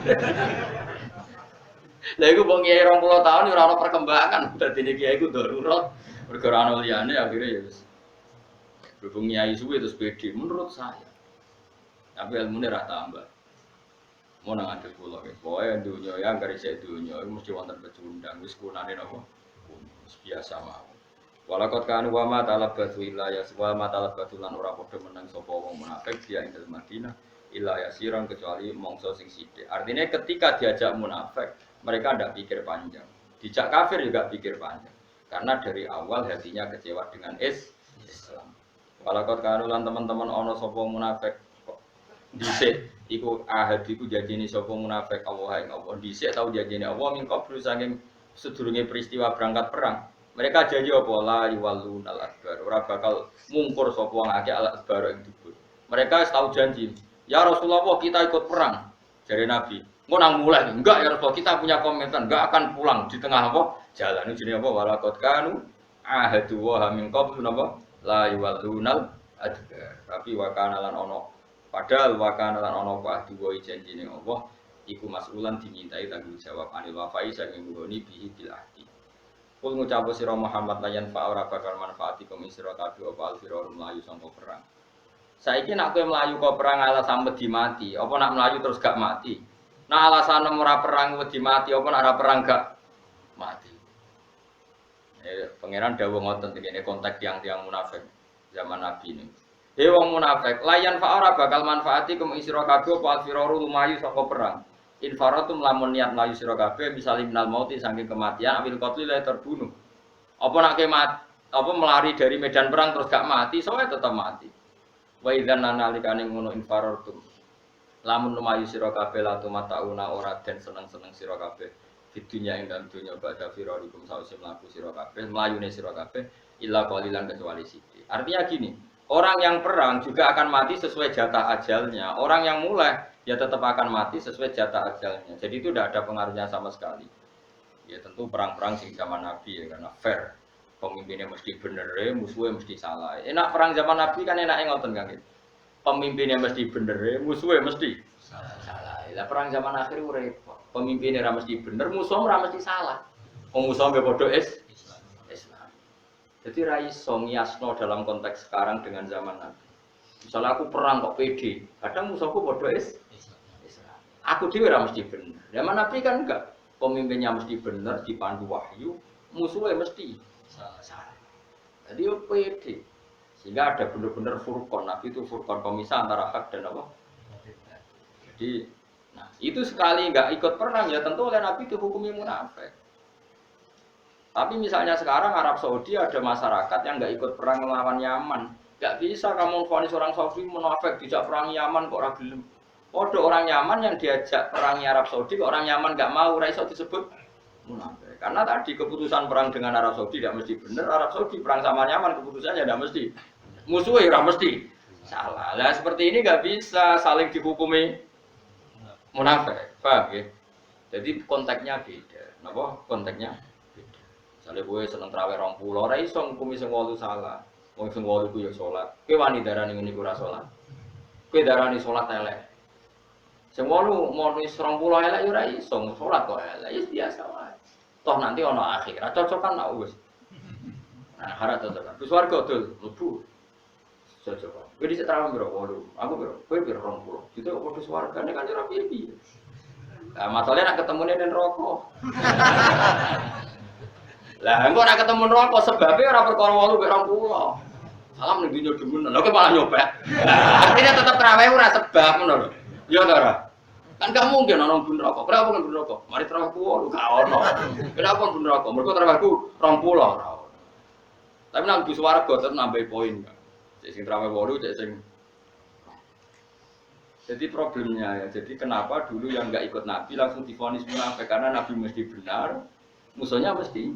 Lah iku wong kiai 20 tahun ora ono perkembangan, dadi kiai iku darurat perkara ono liyane akhirnya ya wis. Berhubung kiai suwe terus pede menurut saya. Tapi ilmune ra tambah. Mau nang adil kula wis. Pokoke dunya ya anggere sik dunya iku mesti wonten pecundang wis kunane napa? Wis biasa mawon. Walakot kanu wa ma talabatu illa ya wa ma talabatu lan ora padha menang sapa wong munafik dia ing dalem Madinah illa yasiran kecuali mongso sing sithik. Artinya ketika diajak munafik, mereka tidak pikir panjang. Dijak kafir juga pikir panjang. Karena dari awal hatinya kecewa dengan Islam. Walakot kanu lan teman-teman ana sapa munafik dhisik iku ahad iku janjine sapa munafik Allah ing Allah dhisik tau janjine Allah mingko saking sedurunge peristiwa berangkat perang. Mereka janji apa la yuwallun al-adbar. Ora bakal mungkur sapa wong akeh al-adbar ing dubur. Mereka tahu janji. Ya Rasulullah kita ikut perang. Jare Nabi. Engko nang mulai enggak ya Rasulullah kita punya komitmen enggak akan pulang di tengah apa? Jalan jenenge apa walaqad kanu ahadu wa min qabl napa la yuwallun al-adbar. Tapi wa kana lan ono padahal wa kana lan ono ahdu wa janjine Allah iku mas'ulan dimintai tanggung jawab anil wafai saking nggoni bihi bil ahdi. Kul ngucap sira Muhammad layan fa ora bakal manfaati kum sira kabeh apa alfiror mlayu sangka perang. Saiki nak kowe mlayu kok perang alasan wedi mati, apa nak mlayu terus gak mati? Nah alasan ora perang wedi mati, apa nak ora perang gak mati? Pangeran dawuh ngoten iki konteks tiang-tiang munafik zaman Nabi ini. Wong munafik layan fa ora bakal manfaati kum sira kabeh apa alfiror lumayu sangka perang. Infaratum lamun niat mlayu sira kabeh misale minal mauti saking kematian amil qatli la terbunuh. Apa nak apa melari dari medan perang terus gak mati, soalnya tetap mati. Wa idzan nalikane ngono infaratum. Lamun lumayu sira kabeh la tumatauna ora den seneng-seneng sira kabeh. Di dunya ing dalem dunya badha firarikum sause mlaku sira kabeh, mlayune sira kabeh illa qalilan kecuali sithik. Artinya gini, orang yang perang juga akan mati sesuai jatah ajalnya. Orang yang mulai ya tetap akan mati sesuai jatah ajalnya. Jadi itu tidak ada pengaruhnya sama sekali. Ya tentu perang-perang sing zaman Nabi ya karena fair. Pemimpinnya mesti bener, musuhnya mesti salah. Enak perang zaman Nabi kan enaknya ngoten kan. Pemimpinnya mesti bener, musuhnya mesti salah. Lah perang zaman akhir repot. Pemimpinnya ora mesti bener, musuhnya ora mesti salah. Wong musuhnya padha Islam. Jadi ra iso ngiasno dalam konteks sekarang dengan zaman Nabi. Misalnya aku perang kok pede, kadang musuhku padha Islam. Aku dhewe ora mesti bener. Zaman Nabi kan enggak. Pemimpinnya mesti bener, dipandu wahyu, musuhnya mesti salah. Jadi yo pede. Sehingga ada benar-benar furqan. Nabi itu furqan pemisah antara hak dan apa? Jadi, nah itu sekali enggak ikut perang ya tentu oleh Nabi dihukumi munafik. Tapi misalnya sekarang Arab Saudi ada masyarakat yang enggak ikut perang melawan Yaman. Enggak bisa kamu vonis orang Saudi munafik dijak perang Yaman kok ora gelem. Padha orang Yaman yang diajak perang Arab Saudi kok orang Yaman enggak mau ora iso disebut munafik. Karena tadi keputusan perang dengan Arab Saudi tidak mesti benar. Arab Saudi perang sama Yaman keputusannya tidak mesti. Musuhnya ora mesti salah. Lah seperti ini enggak bisa saling dihukumi munafik. Paham ya? Jadi konteksnya beda. Napa? Konteksnya beda. Misalnya kowe seneng traweh 20 ora iso ngukumi sing 8 salah. Wong sing 8 ku ya salat. Kowe wani darani ngene iku ora salat. Kowe darani salat elek. Sing 8 mau wis 20 elek ya ora iso salat kok elek. Ya biasa wae. Toh nanti ono akhirat cocokan nak wis. Nah, akhirat cocokan. Wis warga dul mlebu. Cocokan. Kowe dhisik terawih piro? 8. Aku piro? Kowe piro 20. Itu kok padha swargane kan ora piye-piye. Lah masalahnya nak ketemune ning rokok. Lah engko nak ketemu rokok sebabnya ora perkara 8 mek 20. Salam ning dunya demen. Lha kok malah nyopet. Artinya tetep terawih ora sebab ngono lho. Ya ta ora? Kan gak mungkin ana bun rokok. Kenapa kan bun rokok? Mari terawih ku gak ono. Kenapa bun rokok? Mergo terawihku 20 ora ono. Tapi nang bis warga tetep nambahi poin. Cek sing terawih 8, cek sing. Jadi problemnya ya. Jadi kenapa dulu yang enggak ikut Nabi langsung divonis munafik karena Nabi mesti benar, musuhnya mesti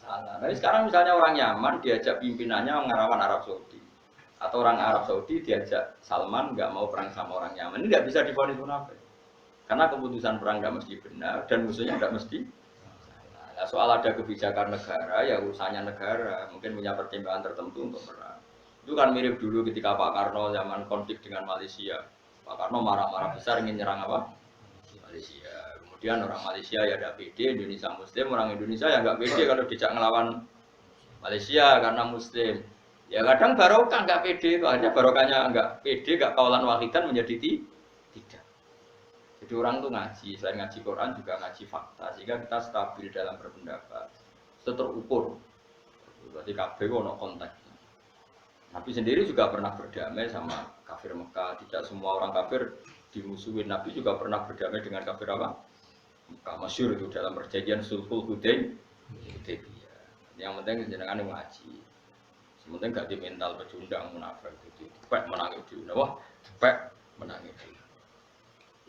salah. Nah, sekarang misalnya orang Yaman diajak pimpinannya ngelawan Arab Saudi. Atau orang Arab Saudi diajak Salman nggak mau perang sama orang Yaman. Ini nggak bisa divonis munafik. Karena keputusan perang nggak mesti benar dan musuhnya nggak mesti. Nah, soal ada kebijakan negara, ya urusannya negara. Mungkin punya pertimbangan tertentu untuk perang. Itu kan mirip dulu ketika Pak Karno zaman konflik dengan Malaysia. Pak Karno marah-marah besar ingin nyerang apa? Malaysia. Kemudian orang Malaysia ya ada pede, Indonesia Muslim, orang Indonesia ya nggak pede kalau dijak ngelawan Malaysia karena Muslim. Ya kadang barokah nggak pede, akhirnya barokahnya nggak pede, nggak kaulan wahidan menjadi tidak. Jadi orang tuh ngaji, selain ngaji Quran juga ngaji fakta, sehingga kita stabil dalam berpendapat, terukur. Berarti kabeh ono konteks. Nabi sendiri juga pernah berdamai sama kafir Mekah. Tidak semua orang kafir dimusuhin. Nabi juga pernah berdamai dengan kafir apa? Mekah. Masyhur itu dalam perjanjian Sulhul Hudaybiyah. Yang penting jenengan ngaji. Sementing gak di mental pecundang munafik itu. Cepet menangi dhewe. Wah, cepet menangi dhewe.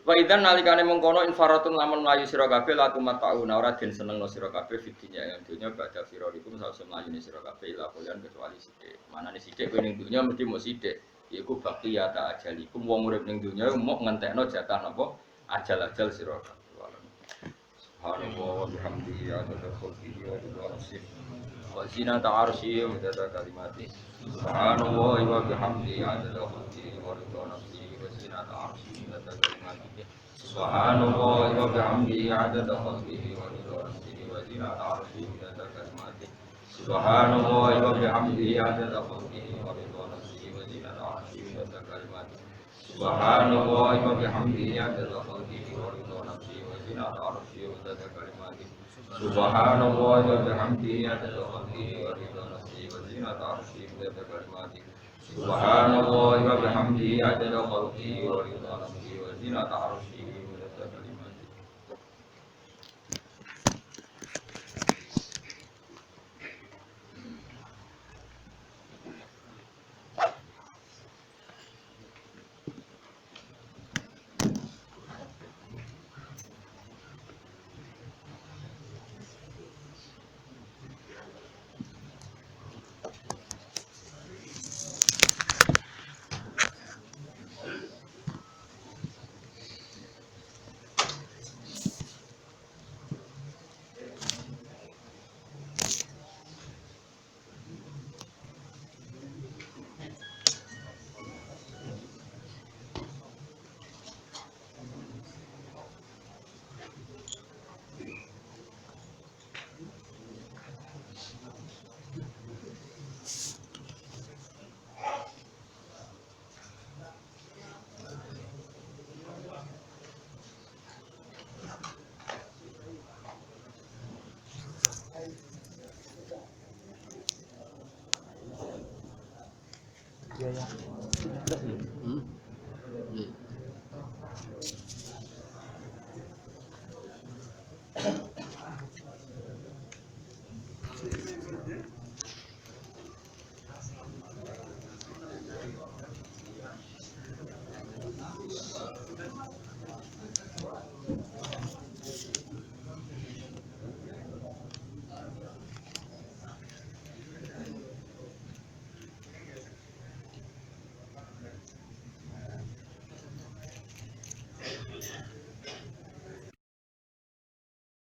Wa idzan nalikane mengkono infaratun lamun mlayu sira kabeh la tumata'una ora den senengno sira kabeh fidinya yang dunya badha firarikum sawise mlayune sira kabeh la koyan kecuali sithik. Manane sithik kowe ning dunya mesti mung sithik. Iku bakti ya ta ajalikum wong urip ning dunya mung ngentekno jatah napa ajal-ajal sira kabeh. Subhanallah wa bihamdihi adada khalqihi wa ridha nafsihi wa zinata 'arsyihi wa midada kalimatihi. Subhanallah wa bihamdihi adada khalqihi wa ridha nafsihi wa zinata 'arsyihi wa midada kalimatihi. Subhanallah wa bihamdihi adada khalqihi wa ridha nafsihi wa zinata 'arsyihi wa midada kalimatihi. Subhanallah wa bihamdihi adada khalqihi wa ridha nafsihi wa zinata 'arsyihi wa midada kalimatihi. Subhanallah wa bihamdihi adada khalqihi wa ridha nafsihi wa zinata 'arsyihi wa midada kalimatihi. Subhanallah wa bihamdihi adada khalqihi wa ridha nafsihi wa zinata 'arsyihi wa midada kalimatihi. Subhanallah wa bihamdihi adada khalqihi wa ridha nafsihi wa zinata 'arsyihi wa midada kalimatihi. Iya ya.